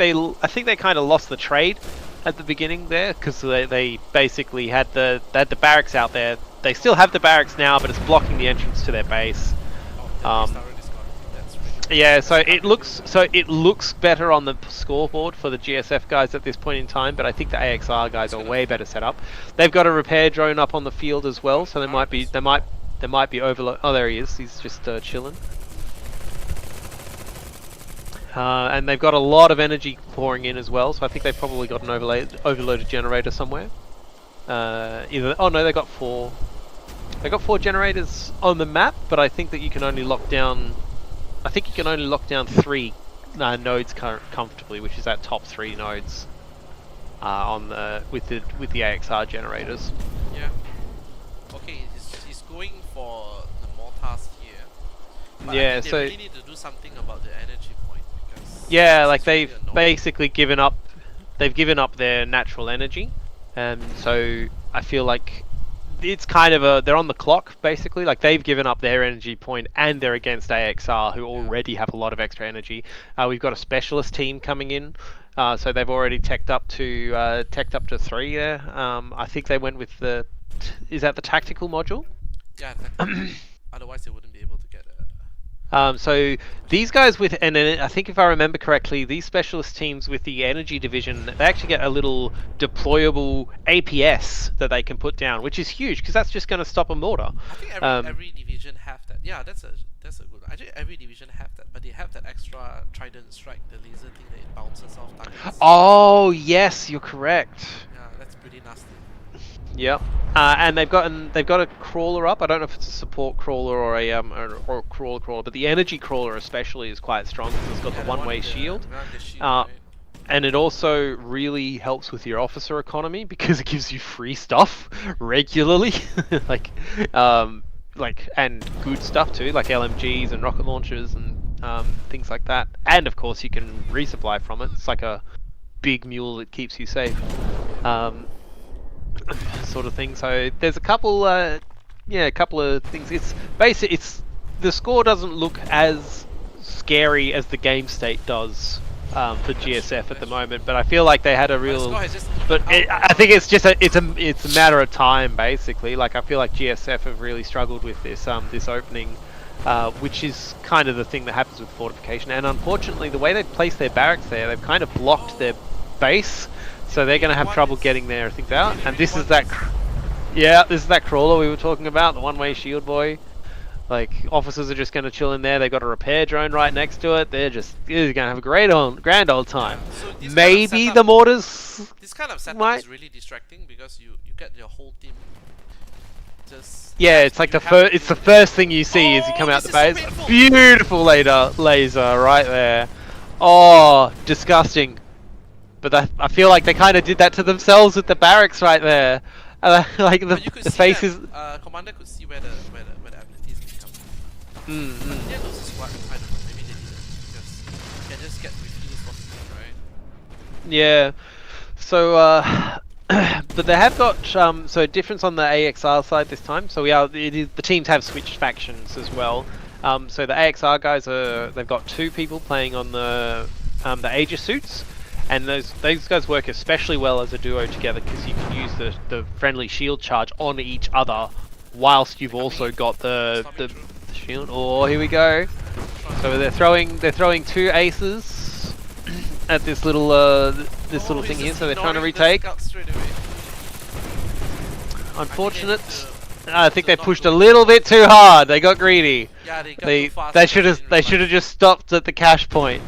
Speaker 2: they kind of lost the trade at the beginning there, because they basically had the barracks out there. They still have the barracks now, but it's blocking the entrance to their base. Yeah, so it looks better on the scoreboard for the GSF guys at this point in time, but I think the AXR guys are way better set up. They've got a repair drone up on the field as well, so they might be overload. Oh, there he is. He's just chilling. And they've got a lot of energy pouring in as well, so I think they've probably got an overloaded generator somewhere. Oh no, they got four. They got 4 generators on the map, but I think that you can only lock down. I think you can only lock down 3 nodes comfortably, which is that top 3 nodes on with the AXR generators.
Speaker 1: Yeah. Okay, he's going for the mortars here. But
Speaker 2: yeah,
Speaker 1: I think
Speaker 2: so
Speaker 1: they really need to do something about the energy point, because
Speaker 2: yeah, like
Speaker 1: really
Speaker 2: they've
Speaker 1: annoying.
Speaker 2: basically given up. They've given up their natural energy, and so I feel like it's kind of they're on the clock basically. Like they've given up their energy point, and they're against AXR, who already have a lot of extra energy. We've got a specialist team coming in, so they've already teched up to 3 there. I think they went with is that the tactical module?
Speaker 1: Yeah, otherwise they wouldn't be able to get
Speaker 2: So these guys and I think if I remember correctly, these specialist teams with the energy division, they actually get a little deployable APS that they can put down, which is huge, because that's just going to stop a mortar.
Speaker 1: I think every division have that. Yeah, that's a good one. Actually, every division have that, but they have that extra trident strike, the laser thing that it bounces off targets.
Speaker 2: Oh yes, you're correct.
Speaker 1: Yeah, that's pretty nasty.
Speaker 2: Yep. And they've got a crawler up. I don't know if it's a support crawler or a crawler, but the energy crawler especially is quite strong, because it's got the one-way shield.
Speaker 1: Right?
Speaker 2: And it also really helps with your officer economy, because it gives you free stuff regularly, and good stuff too, like LMGs and rocket launchers and things like that. And of course, you can resupply from it. It's like a big mule that keeps you safe. Sort of thing. So there's a couple of things. It's the score doesn't look as scary as the game state does for GSF at the moment, but I feel like they had a real. I think it's just it's a matter of time, basically. Like I feel like GSF have really struggled with this opening, which is kind of the thing that happens with fortification. And unfortunately, the way they've placed their barracks there, they've kind of blocked their base. So they're going to have trouble getting their things out, and this is that crawler we were talking about, the one-way shield boy. Like, officers are just going to chill in there. They've got a repair drone right next to it. They're going to have a grand old time.
Speaker 1: So
Speaker 2: maybe the mortars.
Speaker 1: This kind of setup is really distracting, because you get your whole team just.
Speaker 2: Yeah, it's like the first thing you see as you come out the base.
Speaker 1: So
Speaker 2: beautiful laser right there. Oh, disgusting. But I feel like they kind of did that to themselves with the barracks right there. Like the faces.
Speaker 1: Commander could see where the abilities can come. But yeah, those is what I don't know. Maybe they didn't, because you can just get refused for free, right?
Speaker 2: Yeah. So but they have got so difference on the AXR side this time. So the teams have switched factions as well. So the AXR guys they've got 2 people playing on the Aegis suits, and those guys work especially well as a duo together because you can use the friendly shield charge on each other, whilst you've also got the shield. Oh, here we go. So they're throwing 2 aces at this little little thing here. So they're trying to retake. Unfortunate. I think they pushed a little bit too hard. They got greedy.
Speaker 1: Yeah, they got
Speaker 2: They
Speaker 1: too fast.
Speaker 2: they should have just stopped at the cash point,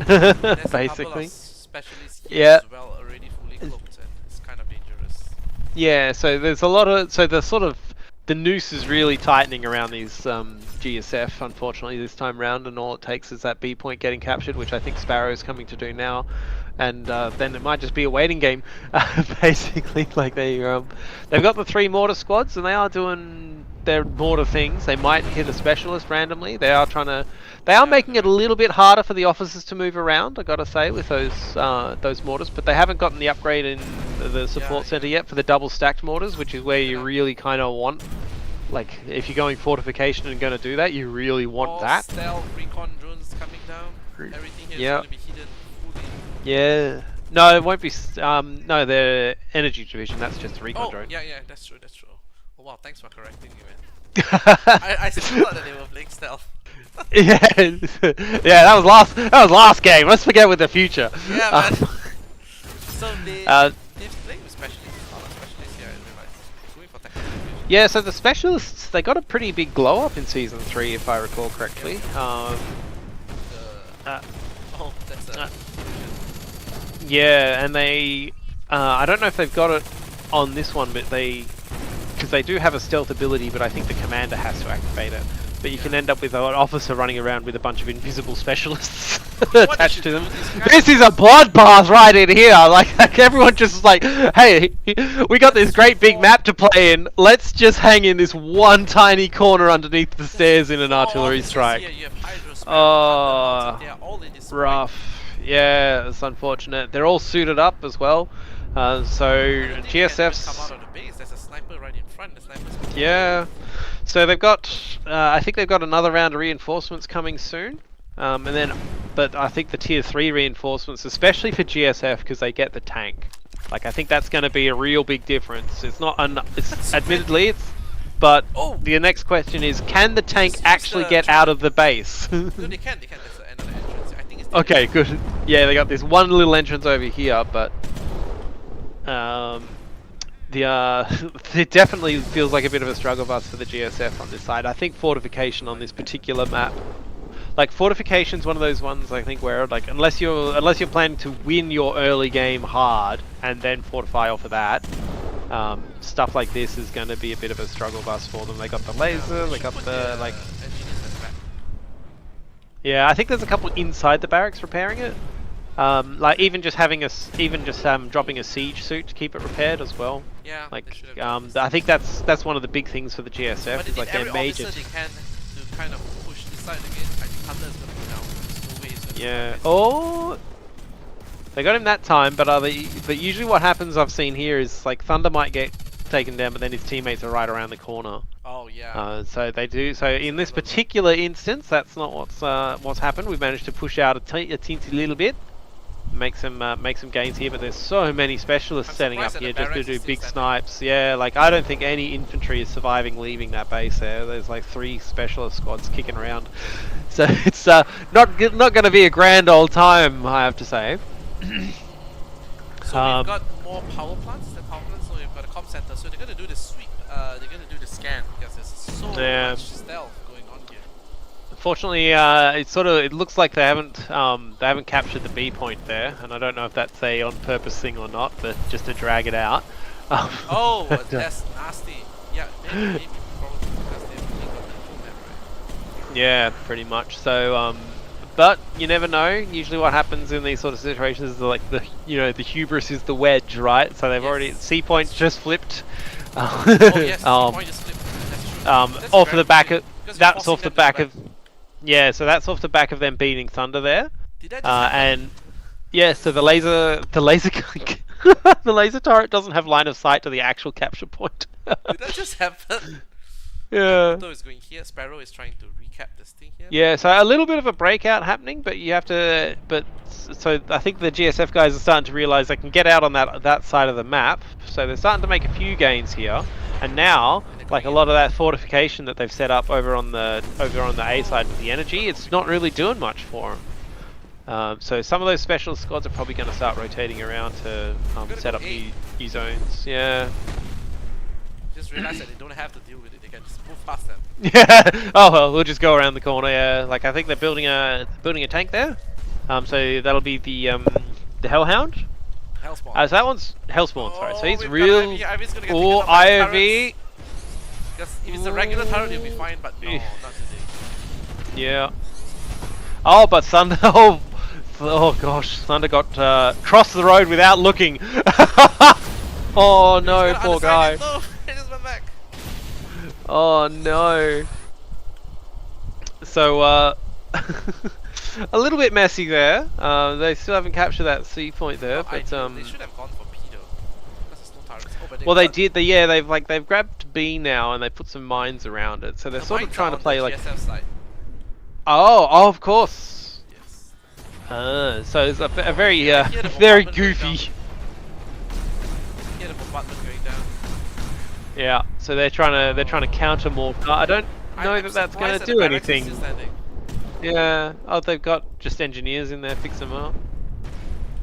Speaker 2: basically.
Speaker 1: Specialists
Speaker 2: Yeah.
Speaker 1: as well already fully cloaked, and it's kind of dangerous.
Speaker 2: Yeah. So there's a lot of the noose is really tightening around these GSF. Unfortunately, this time round, and all it takes is that B point getting captured, which I think Sparrow's coming to do now. And then it might just be a waiting game, basically. Like they've got the 3 mortar squads, and they are doing their mortar things. They might hit a specialist randomly. They are making it a little bit harder for the officers to move around, I gotta say, with those mortars. But they haven't gotten the upgrade in the support center yet for the double stacked mortars, which is where you really kind of want. Like, if you're going fortification and going to do that, you really want that.
Speaker 1: Stealth, recon drones coming down. Everything here is going to be hidden fully.
Speaker 2: Yeah. No, it won't be. No, the energy division. That's just a recon drone.
Speaker 1: Yeah, that's true. Oh, wow, thanks for correcting me, man. I still thought that they were playing stealth.
Speaker 2: Yeah, that was last game. Let's forget with the future.
Speaker 1: Yeah, man. So they're playing with specialists. A lot of specialists here, I realize. Going for technical division.
Speaker 2: Yeah, so the specialists, they got a pretty big glow up in season 3, if I recall correctly.
Speaker 1: That's
Speaker 2: yeah, and they, I don't know if they've got it on this one, but because they do have a stealth ability, but I think the commander has to activate it. But you can end up with an officer running around with a bunch of invisible specialists attached to them. This is a bloodbath right in here. Like everyone just like, hey, we got this great big map to play in. Let's just hang in this one tiny corner underneath the stairs in an artillery strike. Oh, rough. Yeah, it's unfortunate. They're all suited up as well. So GSF's.
Speaker 1: There's a sniper right in front.
Speaker 2: Yeah. So they've got, I think they've got another round of reinforcements coming soon, but I think the tier 3 reinforcements, especially for GSF, because they get the tank. Like, I think that's going to be a real big difference. It's not, admittedly, but the next question is, can the tank actually get out of the base?
Speaker 1: No, they can. There's another entrance. I think it's
Speaker 2: okay, good. Yeah, they got this one little entrance over here, but it definitely feels like a bit of a struggle bus for the GSF on this side. I think fortification on this particular map, like fortification's one of those ones I think where like unless you're planning to win your early game hard and then fortify off of that, stuff like this is going to be a bit of a struggle bus for them. They got the laser, they got the like. Yeah, I think there's a couple inside the barracks repairing it. Like even just dropping a siege suit to keep it repaired as well.
Speaker 1: Yeah.
Speaker 2: Like I think that's one of the big things for the GSF.
Speaker 1: But
Speaker 2: is like their major.
Speaker 1: They can to kind of push this side again. I think Hunter is gonna put down. There's no way it's gonna
Speaker 2: Yeah. Oh. They got him that time, but usually what happens I've seen here is like Thunder might get taken down, but then his teammates are right around the corner.
Speaker 1: Oh yeah.
Speaker 2: So they do. So in this particular instance, that's not what's happened. We've managed to push out a teensy little bit. Make some gains here, but there's so many specialists setting up here just to do big snipes. Yeah, like I don't think any infantry is surviving leaving that base there. There's like 3 specialist squads kicking around, so it's not going to be a grand old time, I have to say.
Speaker 1: So we've got more power plants, so we've got a comm center. So they're going to do the sweep. They're going to do the scan because there's so much stealth going on here.
Speaker 2: Fortunately, it looks like they haven't captured the B point there, and I don't know if that's a on purpose thing or not, but just to drag it out.
Speaker 1: Oh, that's nasty. Yeah, maybe probably because they've really got the full map, right?
Speaker 2: Yeah, pretty much. So, but you never know. Usually, what happens in these sort of situations is like the hubris is the wedge, right? So they've already C point just flipped.
Speaker 1: Oh yes, C point just flipped. That's true. That's
Speaker 2: off the back of
Speaker 1: that's off the back of.
Speaker 2: Yeah, so that's off the back of them beating Thunder there.
Speaker 1: Did that just
Speaker 2: and yeah, so the laser the laser turret doesn't have line of sight to the actual capture point.
Speaker 1: Did that just happen?
Speaker 2: Yeah.
Speaker 1: Pluto is going here. Sparrow is trying to recap this thing here.
Speaker 2: Yeah, so a little bit of a breakout happening, but you have to. So I think the GSF guys are starting to realise they can get out on that side of the map. So they're starting to make a few gains here, and now
Speaker 1: And they're
Speaker 2: like
Speaker 1: going
Speaker 2: a
Speaker 1: in.
Speaker 2: lot of that fortification that they've set up over on the A side with the energy, it's not really doing much for them. So some of those specialist squads are probably going to start rotating around to set
Speaker 1: go
Speaker 2: up
Speaker 1: A.
Speaker 2: new zones. Yeah.
Speaker 1: Just realize that they don't have to deal with it. They can just move past them.
Speaker 2: Yeah. Oh well, we'll just go around the corner. Yeah. Like I think they're building a tank there. So that'll be the Hellhound.
Speaker 1: Hellspawn.
Speaker 2: So that one's Hellspawn. Sorry. So he's
Speaker 1: we've
Speaker 2: real.
Speaker 1: got Ivy's gonna get
Speaker 2: Oh,
Speaker 1: taken out by the
Speaker 2: IOV.
Speaker 1: turrets. Because if it's a regular turret, it'll be fine, but no, not today.
Speaker 2: Yeah. Oh, but Thunder. Oh gosh, Thunder got crossed the road without looking. Oh no, poor guy.
Speaker 1: It. No, it just went back.
Speaker 2: Oh no. So a little bit messy there. They still haven't captured that C point there, but
Speaker 1: they should have gone for P though. Because there's no turrets. Oh, but
Speaker 2: well, they did. They've grabbed B now and they put some mines around it. So they're
Speaker 1: the
Speaker 2: sort of
Speaker 1: mines
Speaker 2: trying
Speaker 1: are
Speaker 2: to
Speaker 1: on
Speaker 2: play
Speaker 1: the
Speaker 2: like.
Speaker 1: GSF side.
Speaker 2: Oh, of course.
Speaker 1: Yes.
Speaker 2: So it's a very
Speaker 1: hear the
Speaker 2: very
Speaker 1: bombardment going down.
Speaker 2: goofy.
Speaker 1: Hear the bombardment going down.
Speaker 2: Yeah. So they're trying to counter more. I don't know
Speaker 1: I'm
Speaker 2: that that's going
Speaker 1: surprised
Speaker 2: to
Speaker 1: that
Speaker 2: do
Speaker 1: the barracks is
Speaker 2: anything.
Speaker 1: still standing.
Speaker 2: Yeah. Oh, they've got just engineers in there, fix them up.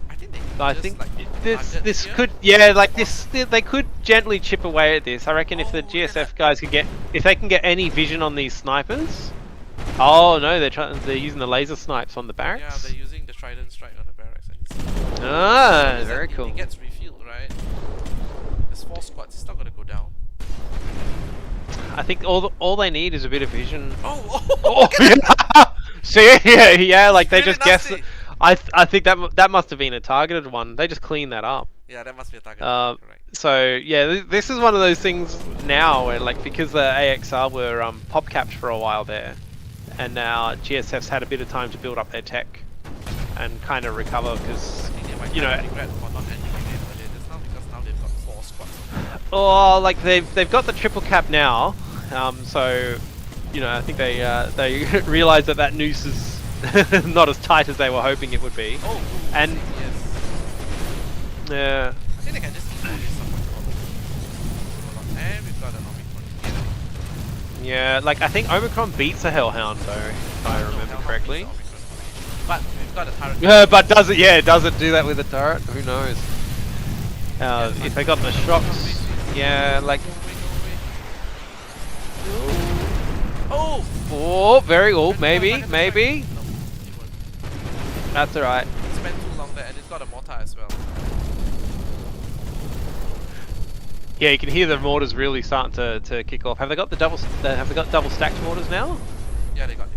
Speaker 1: I think they
Speaker 2: I
Speaker 1: just,
Speaker 2: think
Speaker 1: like,
Speaker 2: this
Speaker 1: here.
Speaker 2: could, yeah, like this, they could gently chip away at this. I reckon if the
Speaker 1: Oh, look at
Speaker 2: GSF
Speaker 1: that.
Speaker 2: guys could get, if they can get any vision on these snipers. Oh no, they're using the laser snipes on the
Speaker 1: Yeah,
Speaker 2: barracks.
Speaker 1: they're using the trident strike on the barracks. And
Speaker 2: Ah,
Speaker 1: it's
Speaker 2: very cool.
Speaker 1: It gets refilled, right? There's 4 squads. It's not gonna go down.
Speaker 2: I think all they need is a bit of vision.
Speaker 1: Oh,
Speaker 2: Oh, yeah. See, yeah, like they
Speaker 1: Really
Speaker 2: just guessed.
Speaker 1: nasty.
Speaker 2: I think that must have been a targeted one. They just cleaned that up.
Speaker 1: Yeah, that must be a target. Correct.
Speaker 2: So yeah, this is one of those things now where like because the AXR were pop capped for a while there, and now GSF's had a bit of time to build up their tech and kind of recover because
Speaker 1: I think they might
Speaker 2: you know.
Speaker 1: regret for not ending the game earlier just now because now they've got 4 squads.
Speaker 2: Oh, like they've got the triple cap now, so you know I think they realize that noose is not as tight as they were hoping it would be.
Speaker 1: Oh,
Speaker 2: And-
Speaker 1: yes.
Speaker 2: Yeah.
Speaker 1: I think they can just ignore this somewhat. And we've got an Omicron here.
Speaker 2: Yeah, like I think Omicron beats a Hellhound though, if I
Speaker 1: No,
Speaker 2: remember
Speaker 1: Hellhound
Speaker 2: correctly.
Speaker 1: beats the Omicron. But we've got a turret.
Speaker 2: Yeah, but does it do that with a turret? Who knows? If they got the shocks, yeah, like
Speaker 1: Oh!
Speaker 2: oh, very old, maybe.
Speaker 1: No, it won't.
Speaker 2: That's alright.
Speaker 1: It spent too long there and it's got a mortar as well.
Speaker 2: Yeah, you can hear the mortars really starting to kick off. Have they got double stacked mortars now?
Speaker 1: Yeah, they got.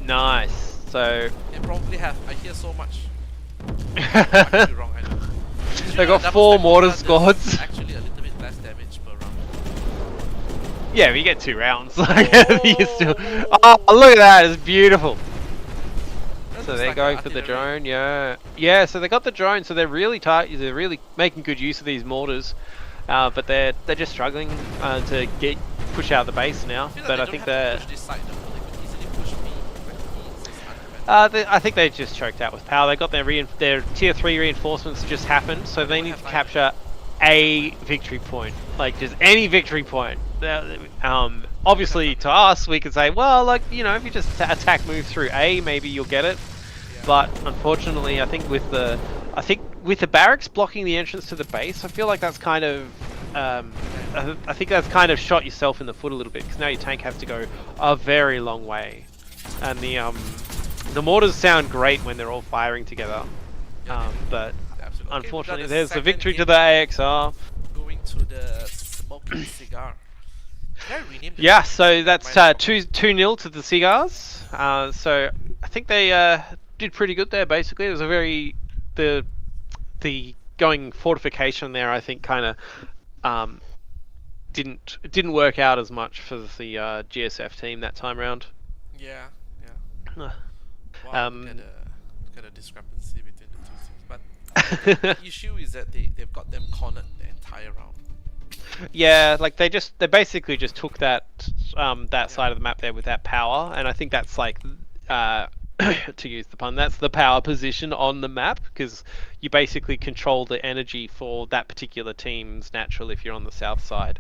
Speaker 2: Nice. So
Speaker 1: They probably have. I hear so much. I could be wrong, I know.
Speaker 2: they got
Speaker 1: Double
Speaker 2: 4
Speaker 1: stack
Speaker 2: mortar
Speaker 1: does
Speaker 2: squads.
Speaker 1: Actually, a little bit less damage per round.
Speaker 2: Yeah, we get 2 rounds. Like, you still. Oh, look at that! It's beautiful.
Speaker 1: That
Speaker 2: So
Speaker 1: looks
Speaker 2: they're
Speaker 1: like
Speaker 2: going
Speaker 1: an
Speaker 2: for the
Speaker 1: artillery.
Speaker 2: drone, yeah. Yeah, so they got the drone, so they're really tight. They're really making good use of these mortars, but they're just struggling to push out the base now.
Speaker 1: I feel like
Speaker 2: But
Speaker 1: they
Speaker 2: I
Speaker 1: don't
Speaker 2: think
Speaker 1: have to
Speaker 2: they're.
Speaker 1: push this side though. They could easily push me. Like, it's unprevented.
Speaker 2: I think they just choked out with power. They got their tier 3 reinforcements just happened, so they
Speaker 1: don't
Speaker 2: need
Speaker 1: have
Speaker 2: to
Speaker 1: time.
Speaker 2: capture a victory point, like just any victory point. Obviously, to us, we could say, well, like you know, if you just attack move through A, maybe you'll get it.
Speaker 1: Yeah.
Speaker 2: But unfortunately, I think with the barracks blocking the entrance to the base, I feel like that's kind of I think that's kind of shot yourself in the foot a little bit because now your tank has to go a very long way, and the mortars sound great when they're all firing together.
Speaker 1: Yeah,
Speaker 2: But
Speaker 1: absolutely. Okay,
Speaker 2: unfortunately,
Speaker 1: we got
Speaker 2: there's the
Speaker 1: second
Speaker 2: victory to
Speaker 1: hit
Speaker 2: the AXR.
Speaker 1: Going to the smoking cigar. Can I rename the
Speaker 2: Yeah,
Speaker 1: team?
Speaker 2: so that's
Speaker 1: Minus
Speaker 2: 2-0 to the Cigars. So I think they did pretty good there. Basically, it was a very the going fortification there. I think kind of didn't work out as much for the GSF team that time round.
Speaker 1: Yeah, yeah.
Speaker 2: Uh,
Speaker 1: Wow,
Speaker 2: Um,
Speaker 1: look at the discrepancy between the two teams. But the issue is that they've got them cornered the entire round.
Speaker 2: Yeah, like they basically just took that that
Speaker 1: Yeah.
Speaker 2: side of the map there with that power, and I think that's like uh to use the pun, that's the power position on the map because you basically control the energy for that particular team's natural if you're on the south side.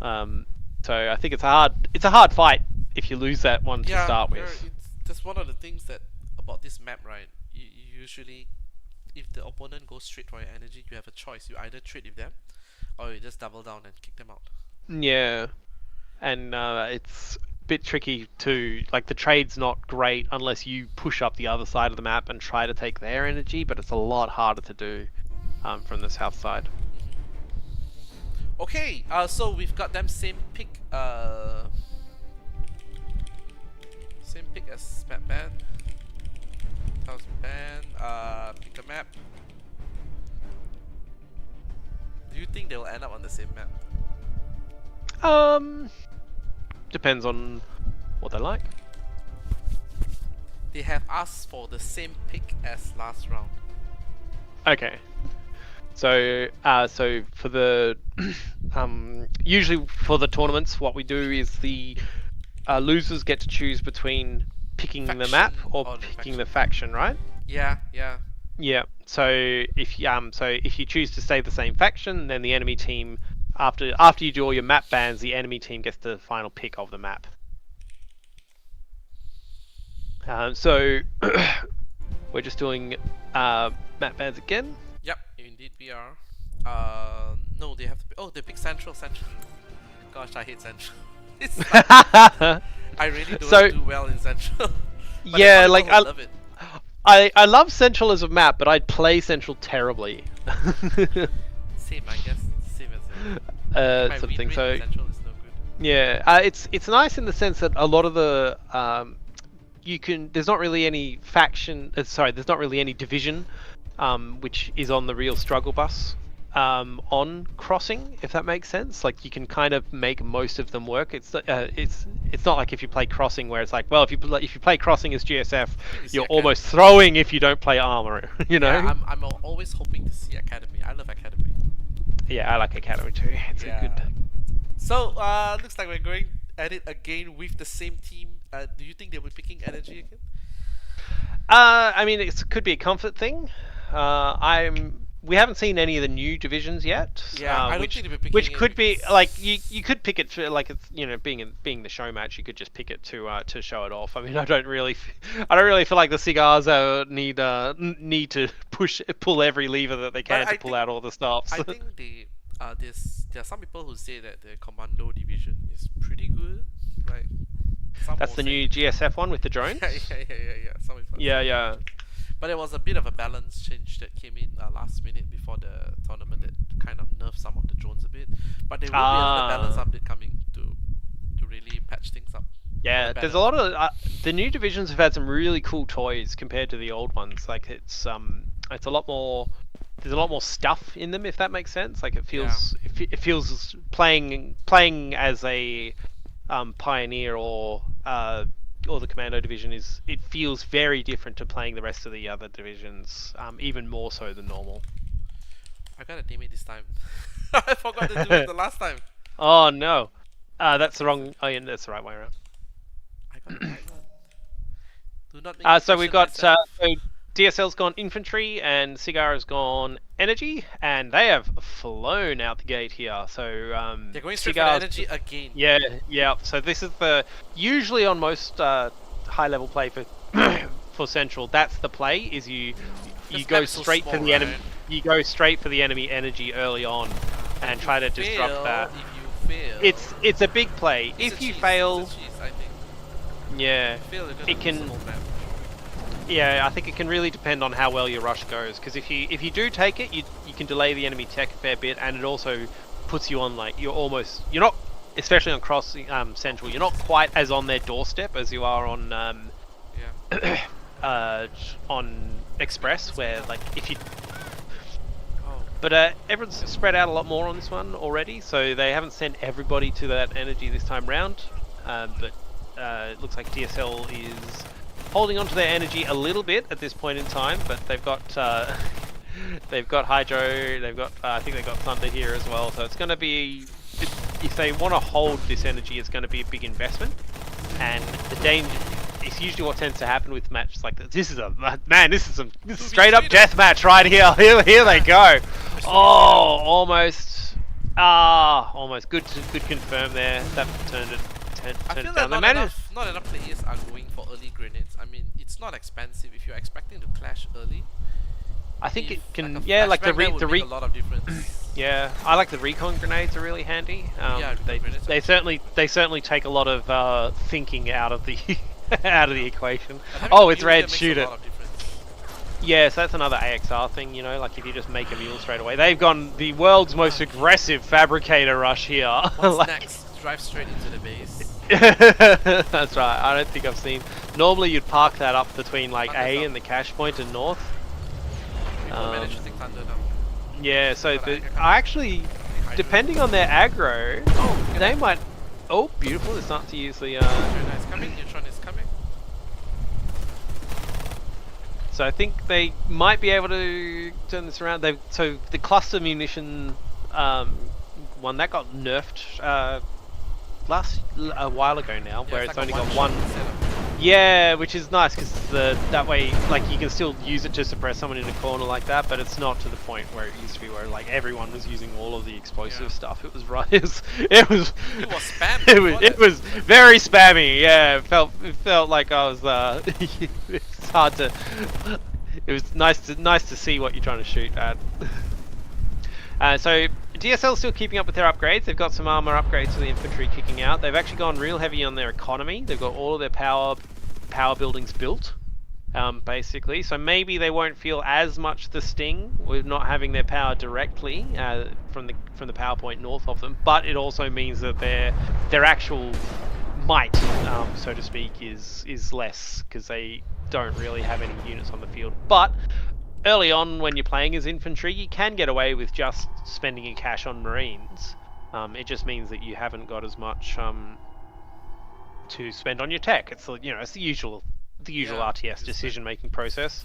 Speaker 2: Um, so I think it's a hard fight if you lose that one to
Speaker 1: Yeah,
Speaker 2: start
Speaker 1: very,
Speaker 2: with.
Speaker 1: it's just one of the things that about this map, right? You usually, if the opponent goes straight for your energy, you have a choice. You either trade with them, or you just double down and kick them out.
Speaker 2: Yeah, and it's a bit tricky too. Like the trade's not great unless you push up the other side of the map and try to take their energy, but it's a lot harder to do from the south side.
Speaker 1: Okay, so we've got them same pick as Batman. How's Batman? Pick a map. Do you think they will end up on the same map?
Speaker 2: Um, Depends on what they like.
Speaker 1: They have asked for the same pick as last round.
Speaker 2: Okay. So, so for the usually for the tournaments, what we do is the losers get to choose between picking the map
Speaker 1: Faction
Speaker 2: or
Speaker 1: or the
Speaker 2: picking
Speaker 1: faction.
Speaker 2: the faction, right?
Speaker 1: Yeah, yeah.
Speaker 2: Yeah. So if you choose to stay the same faction, then the enemy team after you do all your map bans, the enemy team gets the final pick of the map. So we're just doing map bans again.
Speaker 1: Yep, indeed we are. No, they have to. Oh, they pick Central. Central. Gosh, I hate Central. It's like, I really don't do well in Central. But there's
Speaker 2: Yeah,
Speaker 1: some
Speaker 2: like
Speaker 1: people who love it.
Speaker 2: I love Central as a map, but I'd play Central terribly.
Speaker 1: Same, I guess. Same as my
Speaker 2: Sort of
Speaker 1: win
Speaker 2: thing.
Speaker 1: rate
Speaker 2: So
Speaker 1: in Central is no good.
Speaker 2: yeah, it's nice in the sense that a lot of the there's not really any faction. There's not really any division, which is on the real struggle bus. On crossing, if that makes sense, like you can kind of make most of them work. It's not like if you play crossing where it's like, well, if you play crossing as GSF,
Speaker 1: It's
Speaker 2: you're
Speaker 1: the
Speaker 2: almost
Speaker 1: academy.
Speaker 2: throwing if you don't play armor. You know?
Speaker 1: Yeah, I'm always hoping to see Academy. I love Academy.
Speaker 2: Yeah, I like Academy too. It's a
Speaker 1: Yeah.
Speaker 2: good.
Speaker 1: So, looks like we're going at it again with the same team. Do you think they'll be picking Energy again?
Speaker 2: I mean, it could be a comfort thing. We haven't seen any of the new divisions yet.
Speaker 1: Yeah, I don't think they'll be picking
Speaker 2: which
Speaker 1: it
Speaker 2: could be
Speaker 1: because-
Speaker 2: like you could pick it for like it's being the show match. You could just pick it to show it off. I mean, I don't really feel like the cigars need to pull every lever that they can to pull out all the stops.
Speaker 1: I think there are some people who say that the Commando division is pretty good. Like some
Speaker 2: That's
Speaker 1: will
Speaker 2: the
Speaker 1: say-
Speaker 2: new GSF one with the drones.
Speaker 1: yeah. Some people
Speaker 2: Yeah,
Speaker 1: say.
Speaker 2: yeah.
Speaker 1: But there was a bit of a balance change that came in last minute before the tournament that kind of nerfed some of the drones a bit. But there will be another balance update coming to really patch things up.
Speaker 2: Yeah,
Speaker 1: For the
Speaker 2: there's
Speaker 1: better.
Speaker 2: a lot of the new divisions have had some really cool toys compared to the old ones. Like it's a lot more. There's a lot more stuff in them, if that makes sense. Like it feels it feels playing as a pioneer or the commando division it feels very different to playing the rest of the other divisions, even more so than normal.
Speaker 1: I gotta name it this time. I forgot to do it the last time.
Speaker 2: Oh no, that's the wrong. Oh yeah, that's the right way around.
Speaker 1: I got the right one. Do not make me
Speaker 2: So we've
Speaker 1: question
Speaker 2: got
Speaker 1: myself.
Speaker 2: so DSL's gone infantry and Cigar has gone energy, and they have flown out the gate here. So
Speaker 1: They're going straight for the
Speaker 2: Cigar's-
Speaker 1: energy again.
Speaker 2: Yeah. So this is usually on most high level play for for Central. That's the play. Is you
Speaker 1: This
Speaker 2: go
Speaker 1: map's so
Speaker 2: straight for
Speaker 1: small,
Speaker 2: the enemy.
Speaker 1: right?
Speaker 2: You go straight for the enemy energy early on, and try to disrupt that.
Speaker 1: If you fail,
Speaker 2: It's a big play.
Speaker 1: it's
Speaker 2: If
Speaker 1: a
Speaker 2: you
Speaker 1: cheese,
Speaker 2: fail,
Speaker 1: it's a cheese, I think.
Speaker 2: yeah,
Speaker 1: Fail, you're gonna
Speaker 2: it
Speaker 1: lose
Speaker 2: can.
Speaker 1: the whole map.
Speaker 2: Yeah, I think it can really depend on how well your rush goes. Because if you do take it, you can delay the enemy tech a fair bit, and it also puts you on like you're not, especially on crossing Central, you're not quite as on their doorstep as you are on
Speaker 1: Yeah.
Speaker 2: on Express, where like if you.
Speaker 1: Oh.
Speaker 2: But everyone's spread out a lot more on this one already, so they haven't sent everybody to that energy this time round. But it looks like DSL is holding on to their energy a little bit at this point in time, but they've got Hydro, they've got I think they've got Thunder here as well, so it's going to be if they want to hold this energy, it's going to be a big investment. And the danger, it's usually what tends to happen with matches like this. This is some straight up death match right here. Here they go. Oh, almost good confirm there. That turned it.
Speaker 1: I feel that not enough players are going for early grenades. I mean, it's not expensive if you're expecting to clash early.
Speaker 2: I think it can,
Speaker 1: like the make a lot of difference.
Speaker 2: Yeah, I like the recon grenades are really handy.
Speaker 1: Yeah,
Speaker 2: they certainly take a lot of thinking out of the out of the equation. Oh, it's red, shoot it. Yeah, so that's another AXR thing, you know, like if you just make a mule straight away. They've gone the world's most aggressive fabricator rush here.
Speaker 1: What's next? Drive straight into the base.
Speaker 2: That's right. I don't think I've seen. Normally you'd park that up between like A and the cache point and north.
Speaker 1: Managed to take Thunder now.
Speaker 2: Yeah, so I actually, depending on their aggro, they might. Oh, beautiful! They're starting to use the.
Speaker 1: Neutron is coming. Neutron is coming.
Speaker 2: So I think they might be able to turn this around. So the cluster munition one that got nerfed a while ago now, where it's only got one. Yeah, which is nice because that way, like, you can still use it to suppress someone in a corner like that, but it's not to the point where it used to be, where like everyone was using all of the explosive stuff. It was right. It was spammy. It was very spammy. Yeah, it felt like I was. It's hard to. It was nice to see what you're trying to shoot at. So DSL still keeping up with their upgrades. They've got some armor upgrades for the infantry kicking out. They've actually gone real heavy on their economy. They've got all of their power buildings built, basically. So maybe they won't feel as much the sting with not having their power directly from the power point north of them. But it also means that their actual might, so to speak, is less because they don't really have any units on the field. But early on, when you're playing as infantry, you can get away with just spending your cash on marines. It just means that you haven't got as much to spend on your tech. It's it's the usual RTS decision-making process.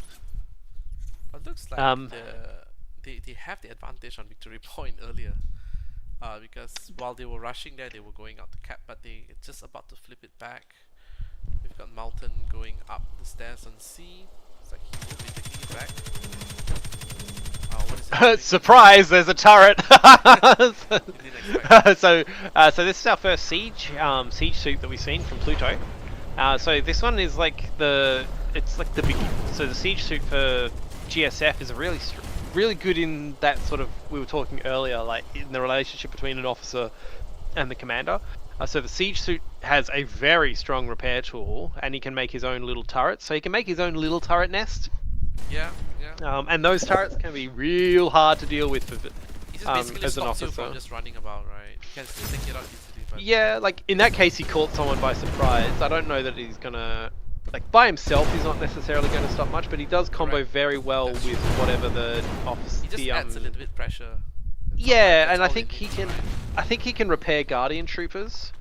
Speaker 1: It looks like they have the advantage on victory point earlier, because while they were rushing there, they were going out to cap, but they're just about to flip it back. We've got Mountain going up the stairs on C. It's like he will be taking it back. What is it?
Speaker 2: Surprise! There's a turret. So this is our first siege suit that we've seen from Pluto. So this one is like the siege suit for GSF is really good in that sort of, we were talking earlier, like in the relationship between an officer and the commander. So the siege suit has a very strong repair tool, and he can make his own little turrets. So he can make his own little turret nest.
Speaker 1: Yeah.
Speaker 2: And those turrets can be real hard to deal with
Speaker 1: He just basically
Speaker 2: as an
Speaker 1: stops
Speaker 2: officer.
Speaker 1: you from just running about, right? You can still take it out easily, but...
Speaker 2: Yeah, like in that case he caught someone by surprise. I don't know that he's gonna, like, by himself he's not necessarily going to stop much, but he does combo very well with whatever the officer.
Speaker 1: He just adds a little bit pressure.
Speaker 2: Yeah, and I think he can repair Guardian Troopers,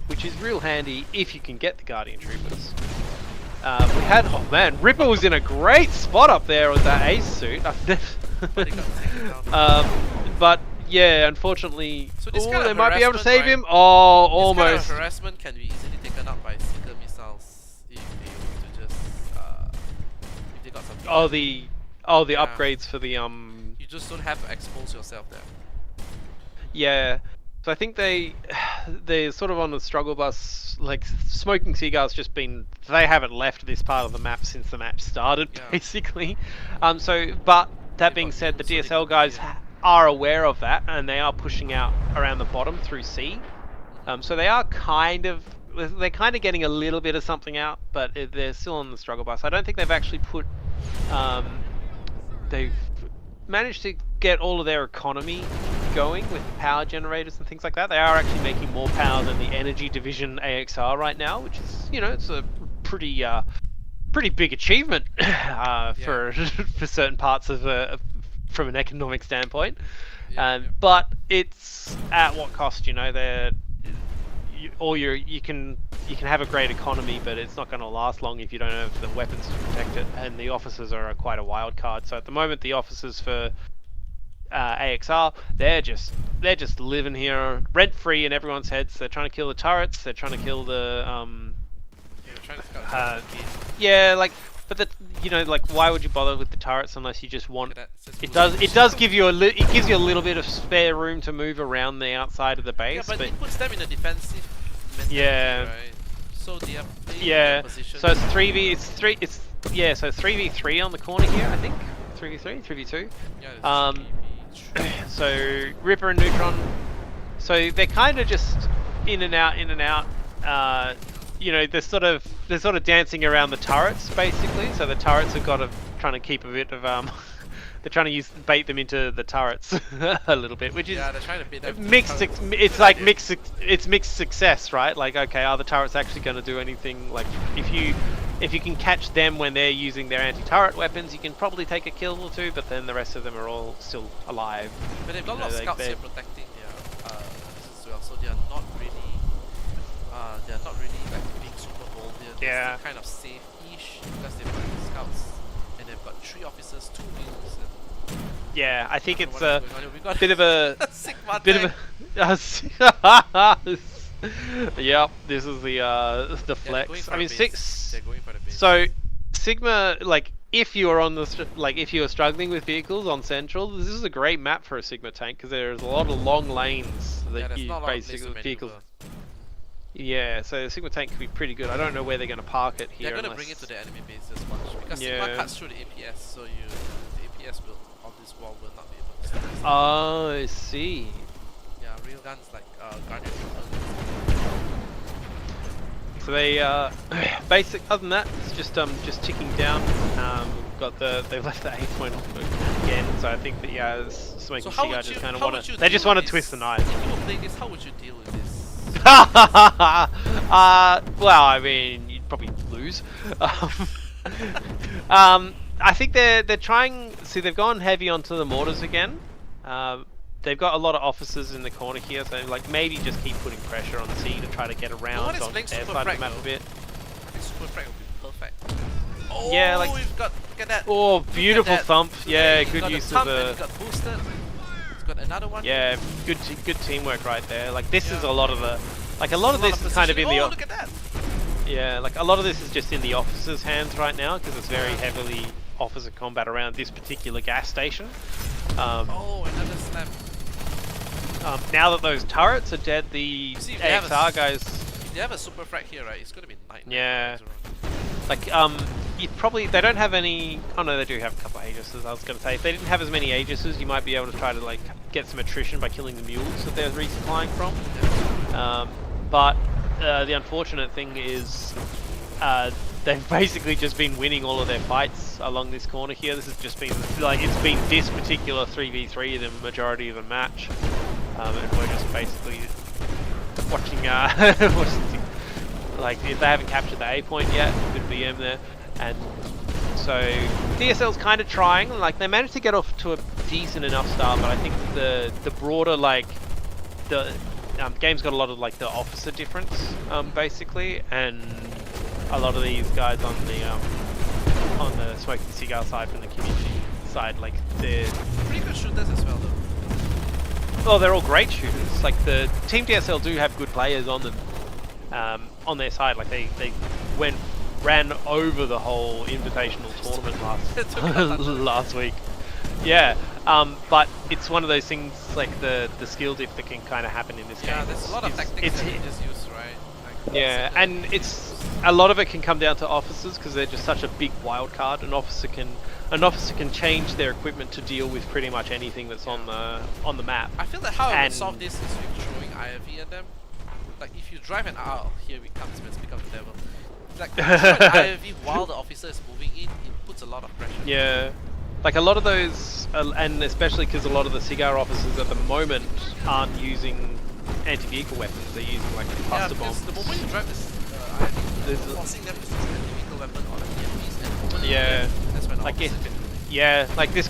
Speaker 2: which is real handy if you can get the Guardian Troopers. We had, oh man, Ripper was in a great spot up there with that ace suit. But yeah, unfortunately,
Speaker 1: so
Speaker 2: they might be able to save him. Oh, almost.
Speaker 1: This kind of harassment can be easily taken out by single missiles if they were to just if they got some.
Speaker 2: The upgrades for the
Speaker 1: You just don't have to expose yourself there.
Speaker 2: Yeah. So I think they're sort of on the struggle bus. Like, Smoking Seagull's just been, they haven't left this part of the map since the match started, basically. But that being said, the DSL guys are aware of that, and they are pushing out around the bottom through C. So they're kind of getting a little bit of something out, but they're still on the struggle bus. I don't think they've actually they've managed to get all of their economy going with power generators and things like that. They are actually making more power than the energy division AXR right now, which is, it's a pretty big achievement for certain parts of from an economic standpoint. But it's at what cost? You can have a great economy, but it's not going to last long if you don't have the weapons to protect it. And the officers are quite a wild card. So at the moment, the officers for AXR, they're just living here rent free in everyone's heads. They're trying to kill the turrets. They're trying to kill the
Speaker 1: Yeah, we're trying to scout the gate.
Speaker 2: yeah, like, but that, you know, like, why would you bother with the turrets unless you just want?
Speaker 1: Look at that.
Speaker 2: It does give you it gives you a little bit of spare room to move around the outside of the base.
Speaker 1: Yeah, but it puts them in a defensive mentality,
Speaker 2: yeah,
Speaker 1: right? So they are playing
Speaker 2: yeah.
Speaker 1: position.
Speaker 2: So it's 3v. It's yeah. So 3v3 on the corner here, I think. 3v3, 3v2.
Speaker 1: Yeah,
Speaker 2: So Ripper and Neutron. So they're kind of just in and out, in and out. You know, they're sort of dancing around the turrets basically. So the turrets have got to trying to keep a bit of they're trying to bait them into the turrets a little bit, which is
Speaker 1: they're trying to bait them
Speaker 2: mixed. It's like mixed. It's mixed success, right? Like, okay, are the turrets actually going to do anything? Like, if you can catch them when they're using their anti-turret weapons, you can probably take a kill or two. But then the rest of them are all still alive.
Speaker 1: But they've got a lot of scouts here protecting their this as well, so they are not really like being super bold. They're still kind of safe-ish because they've got scouts and they've got 3 officers, 2 wheels.
Speaker 2: Yeah, I think it's
Speaker 1: a
Speaker 2: bit of a
Speaker 1: Sigma
Speaker 2: bit
Speaker 1: tank.
Speaker 2: of a yep, this is the flex. I mean,
Speaker 1: They're going for the base.
Speaker 2: So Sigma, like, if you are on the if you are struggling with vehicles on Central, this is a great map for a Sigma tank because there's a lot of long lanes that you basically vehicles. Yeah, so the Sigma tank could be pretty good. I don't know where they're going to park it here.
Speaker 1: They're going to bring it to the enemy base as much because Sigma cuts through the APS, so the APS will on this wall will not be able to stop this.
Speaker 2: Oh, I see.
Speaker 1: Yeah, real guns like Guardian.
Speaker 2: So they basic. Other than that, it's just ticking down. They've left the 8 point off again, so I think that Smoking Cigar just kind of want to. They just want to twist the knife.
Speaker 1: If you were playing this, how would you deal with this?
Speaker 2: Well, I mean, you'd probably lose. I think they're trying. See, they've gone heavy onto the mortars again. They've got a lot of officers in the corner here, so like maybe just keep putting pressure on C to try to get around on their side of the map a bit.
Speaker 1: I think Super Frag would be perfect. Oh,
Speaker 2: yeah, like
Speaker 1: we've got look at that.
Speaker 2: Oh, beautiful thump. Yeah,
Speaker 1: so
Speaker 2: good use of the.
Speaker 1: Got boosted. It's got another one.
Speaker 2: Yeah, good teamwork right there. Like this is a lot of the. Like a lot of this is kind of in the.
Speaker 1: Oh, look at that.
Speaker 2: Yeah, like a lot of this is just in the officers' hands right now because it's very heavily officer combat around this particular gas station.
Speaker 1: Oh, another slam.
Speaker 2: Now that those turrets are dead, the AXR guys.
Speaker 1: If they have a super frag here, right? It's gonna be nightmare.
Speaker 2: Yeah. Like they don't have any. Oh no, they do have a couple of Aegises. I was gonna say if they didn't have as many Aegises, you might be able to try to like get some attrition by killing the mules that they're resupplying from. But the unfortunate thing is they've basically just been winning all of their fights along this corner here. This has just been like it's been this particular 3v3 the majority of the match, and we're just basically watching like if they haven't captured the A point yet, good BM there, and so DSL's kind of trying. Like they managed to get off to a decent enough start, but I think the broader like the game's got a lot of like the officer difference basically, and a lot of these guys on the Smoking Cigar side from the community side, like they're
Speaker 1: pretty good shooters as well though.
Speaker 2: Oh, they're all great shooters. Like the Team DSL do have good players on them, on their side. Like they ran over the whole invitational tournament last week. Yeah, but it's one of those things like the skill diff that can kind of happen in this game.
Speaker 1: Yeah, there's a lot of tactics that you just use, right? Like,
Speaker 2: yeah, and it's a lot of it can come down to officers because they're just such a big wild card. An officer can change their equipment to deal with pretty much anything that's on the map.
Speaker 1: I feel that how I would solve this is with throwing IFV at them. Like if you drive an here it comes, let's pick up the devil. Like if you throw an IFV while the officer is moving in, it puts a lot of pressure.
Speaker 2: Yeah. Like a lot of those, and especially because a lot of the cigar officers at the moment aren't using anti-vehicle weapons, they're using like cluster bombs.
Speaker 1: The moment you drive this IFV, forcing them to use an anti-vehicle weapon on the EMPs, and the moment that's when
Speaker 2: like like this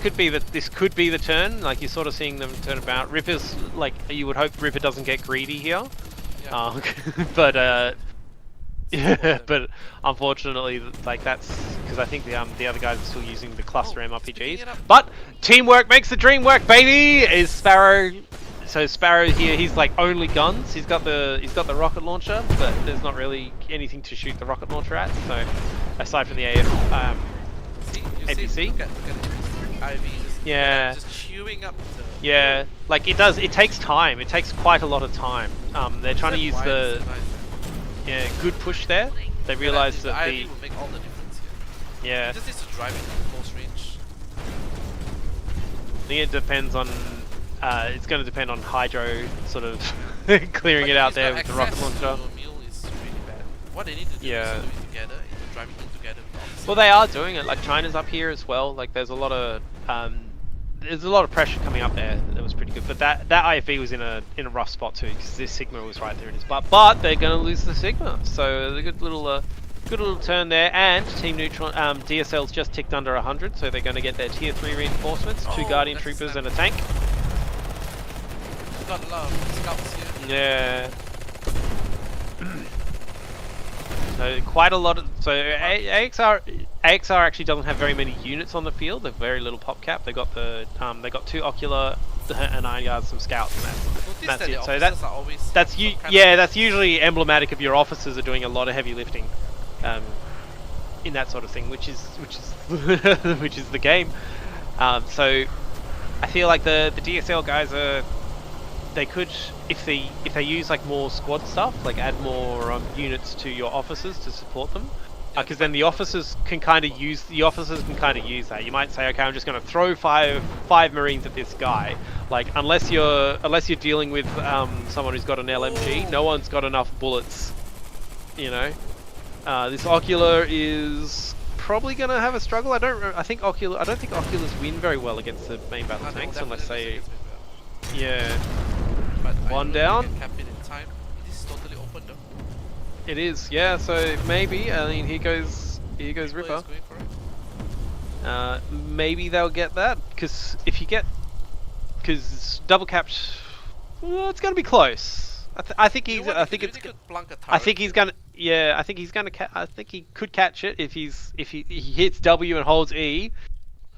Speaker 2: could be the turn. Like you're sort of seeing them turn about. Ripper's like you would hope Ripper doesn't get greedy here, but but unfortunately, like that's because I think the other guys are still using the cluster
Speaker 1: Picking
Speaker 2: MRPGs.
Speaker 1: it up.
Speaker 2: But teamwork makes the dream work, baby. Is Sparrow? So Sparrow here, he's like only guns. He's got the rocket launcher, but there's not really anything to shoot the rocket launcher at. So aside from the APC.
Speaker 1: Look at it. Ivy just chewing up the...
Speaker 2: Yeah, like it does. It takes time. It takes quite a lot of time. They're trying to use the good push there. They realize that the
Speaker 1: Ivy will make all the difference here.
Speaker 2: yeah.
Speaker 1: He just needs to drive it to close range.
Speaker 2: I think it depends on. It's going to depend on Hydro sort of clearing it out there with the rocket launcher.
Speaker 1: Meal is really bad. What they need to do is to do it together, driving it together.
Speaker 2: Well, they are doing it. Like China's up here as well. Like there's a lot of pressure coming up there. That was pretty good. But that IFE was in a rough spot too, because this Sigma was right there in his butt. But they're going to lose the Sigma, so a good little turn there. And Team Neutron DSL's just ticked under 100, so they're going to get their tier 3 reinforcements, 2 Guardian Troopers and a tank.
Speaker 1: Got a lot of scouts here.
Speaker 2: Yeah. So quite a lot of AXR actually doesn't have very many units on the field. They've very little pop cap. They got they got 2 ocular and 9 guards, some scouts, and that's it. So that's usually emblematic of your officers are doing a lot of heavy lifting, in that sort of thing, which is which is the game. So I feel like the DSL guys are. They could, if they use like more squad stuff, like add more units to your officers to support them, because then the officers can kind of use that. You might say, okay, I'm just going to throw five Marines at this guy. Like unless you're dealing with someone who's got an LMG, no one's got enough bullets. You know, this Ocular is probably going to have a struggle. I don't think Oculars win very well against the main battle tanks unless they. Yeah.
Speaker 1: But
Speaker 2: one down.
Speaker 1: Cap it in time. It is totally open though.
Speaker 2: It is, yeah. So maybe. I mean, here goes Ripper. Maybe they'll get that, because double capped, well, it's gonna be close. I think he could catch it if he hits W and holds E.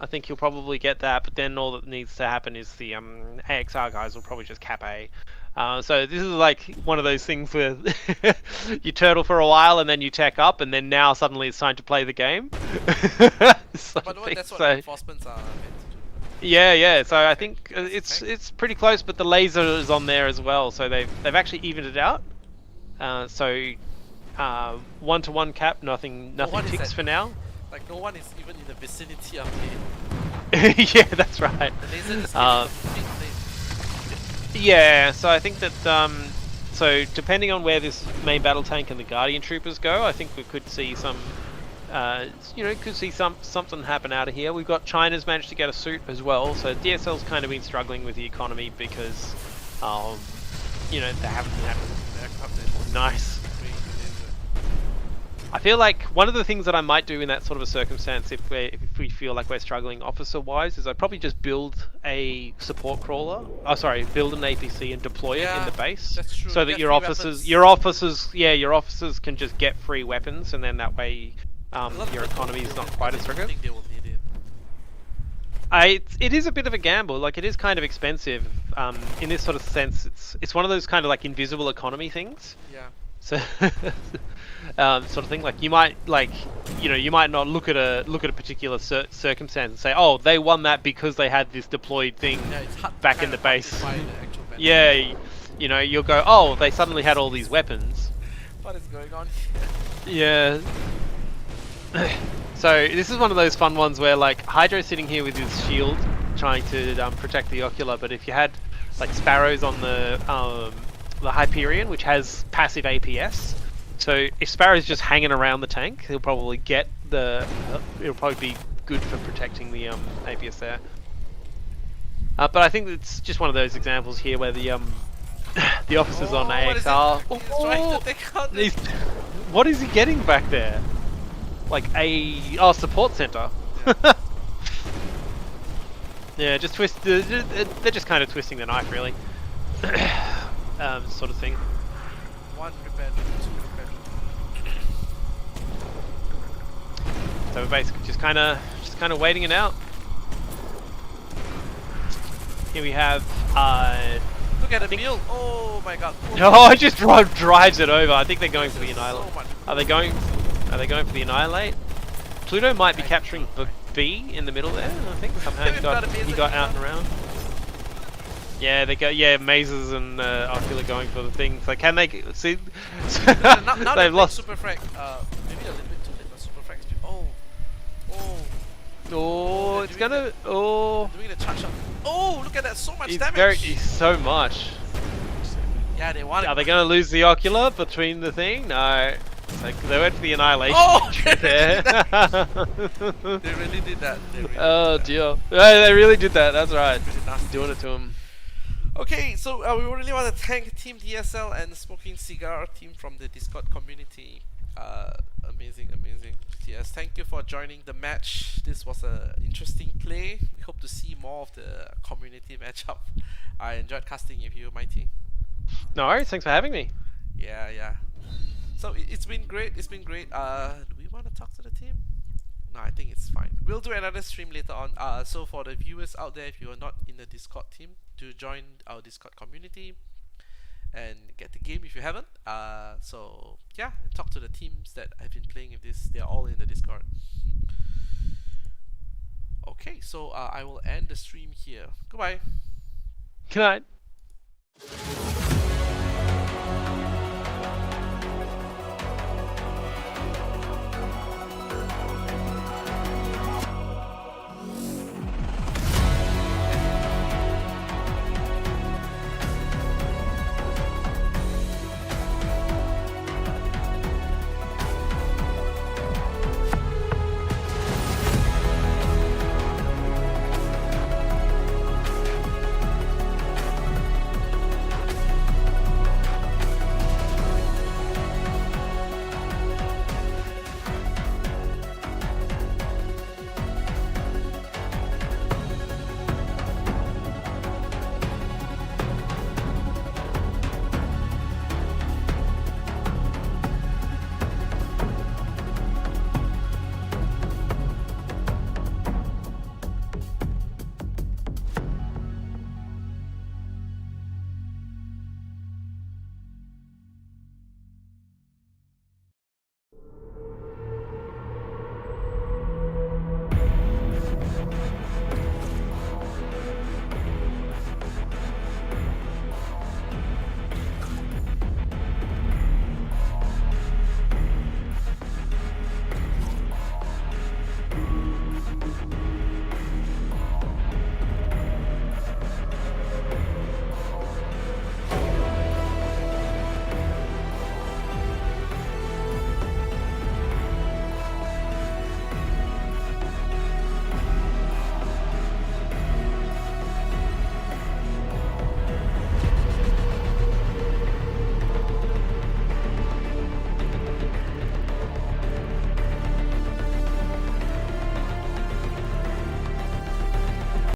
Speaker 2: I think he'll probably get that, but then all that needs to happen is the AXR guys will probably just cap A. So this is like one of those things where you turtle for a while and then you tech up, and then now suddenly it's time to play the game.
Speaker 1: But that's what reinforcements are meant to do. Yeah.
Speaker 2: So I think it's pretty close, but the laser is on there as well, so they've actually evened it out. So 1-to-1 cap, nothing ticks for now.
Speaker 1: Like no one is even in the vicinity of me.
Speaker 2: Yeah, that's right.
Speaker 1: The laser is big place.
Speaker 2: Yeah, so I think that so depending on where this main battle tank and the Guardian Troopers go, I think we could see some something happen out of here. We've got China's managed to get a suit as well, so DSL's kind of been struggling with the economy because they haven't been having nice. I feel like one of the things that I might do in that sort of a circumstance, if we feel like we're struggling officer-wise, is I'd probably just build a support crawler. Oh, sorry, build an APC and deploy it in the base,
Speaker 1: that's true.
Speaker 2: so that your officers can just get free weapons, and then that way your economy is not quite as triggered. It is a bit of a gamble. Like it is kind of expensive. In this sort of sense, it's one of those kind of like invisible economy things.
Speaker 1: Yeah.
Speaker 2: So. Sort of thing, like you might not look at a particular circumstance and say, oh, they won that because they had this deployed thing back in the base. Yeah, you'll go, oh, they suddenly had all these weapons.
Speaker 1: What is going on
Speaker 2: here? Yeah. So this is one of those fun ones where like Hydro's sitting here with his shield trying to protect the Ocular, but if you had like Sparrows on the Hyperion, which has passive APS. So if Sparrow's just hanging around the tank, he'll probably get it'll probably be good for protecting the APS there. But I think it's just one of those examples here where the officers on AXR. What is he getting back there? Like support center. Yeah, yeah, just twist. They're just kind of twisting the knife, really. Sort of thing.
Speaker 1: One repair, two repair.
Speaker 2: So we're basically just kind of waiting it out. Here we have.
Speaker 1: Look at the build. Oh my god.
Speaker 2: Oh, it just drives it over. I think they're going for the annihilate.
Speaker 1: So
Speaker 2: Are they going for the annihilate? Pluto might be capturing B in the middle there. I think somehow he got out and around. Yeah, they go. Yeah, Mazes and Ocular going for the things. Like, can they see?
Speaker 1: now
Speaker 2: They've lost.
Speaker 1: super frag. Maybe a little bit too late, but super frag.
Speaker 2: Oh, it's gonna. Oh,
Speaker 1: doing the charge up. Oh, look at that! So much
Speaker 2: it's
Speaker 1: damage.
Speaker 2: It's so much.
Speaker 1: Yeah, they want.
Speaker 2: Are they gonna lose the Ocular between the thing? No. Like, they went for the annihilation.
Speaker 1: Oh,
Speaker 2: there.
Speaker 1: They really did that.
Speaker 2: Oh dear. Yeah, they really did that. That's right. Doing it to him.
Speaker 1: Okay, so we really want to thank Team DSL and Smoking Cigar team from the Discord community. Amazing. BTS. Thank you for joining the match. This was an interesting play. We hope to see more of the community matchup. I enjoyed casting with you, Mighty.
Speaker 2: No worries. Thanks for having me.
Speaker 1: Yeah. So it's been great. Do we want to talk to the team? No, I think it's fine. We'll do another stream later on. So for the viewers out there, if you are not in the Discord team, to join our Discord community and get the game if you haven't. So yeah, and talk to the teams that have been playing with this. They are all in the Discord. Okay, so I will end the stream here. Goodbye.
Speaker 2: Good night.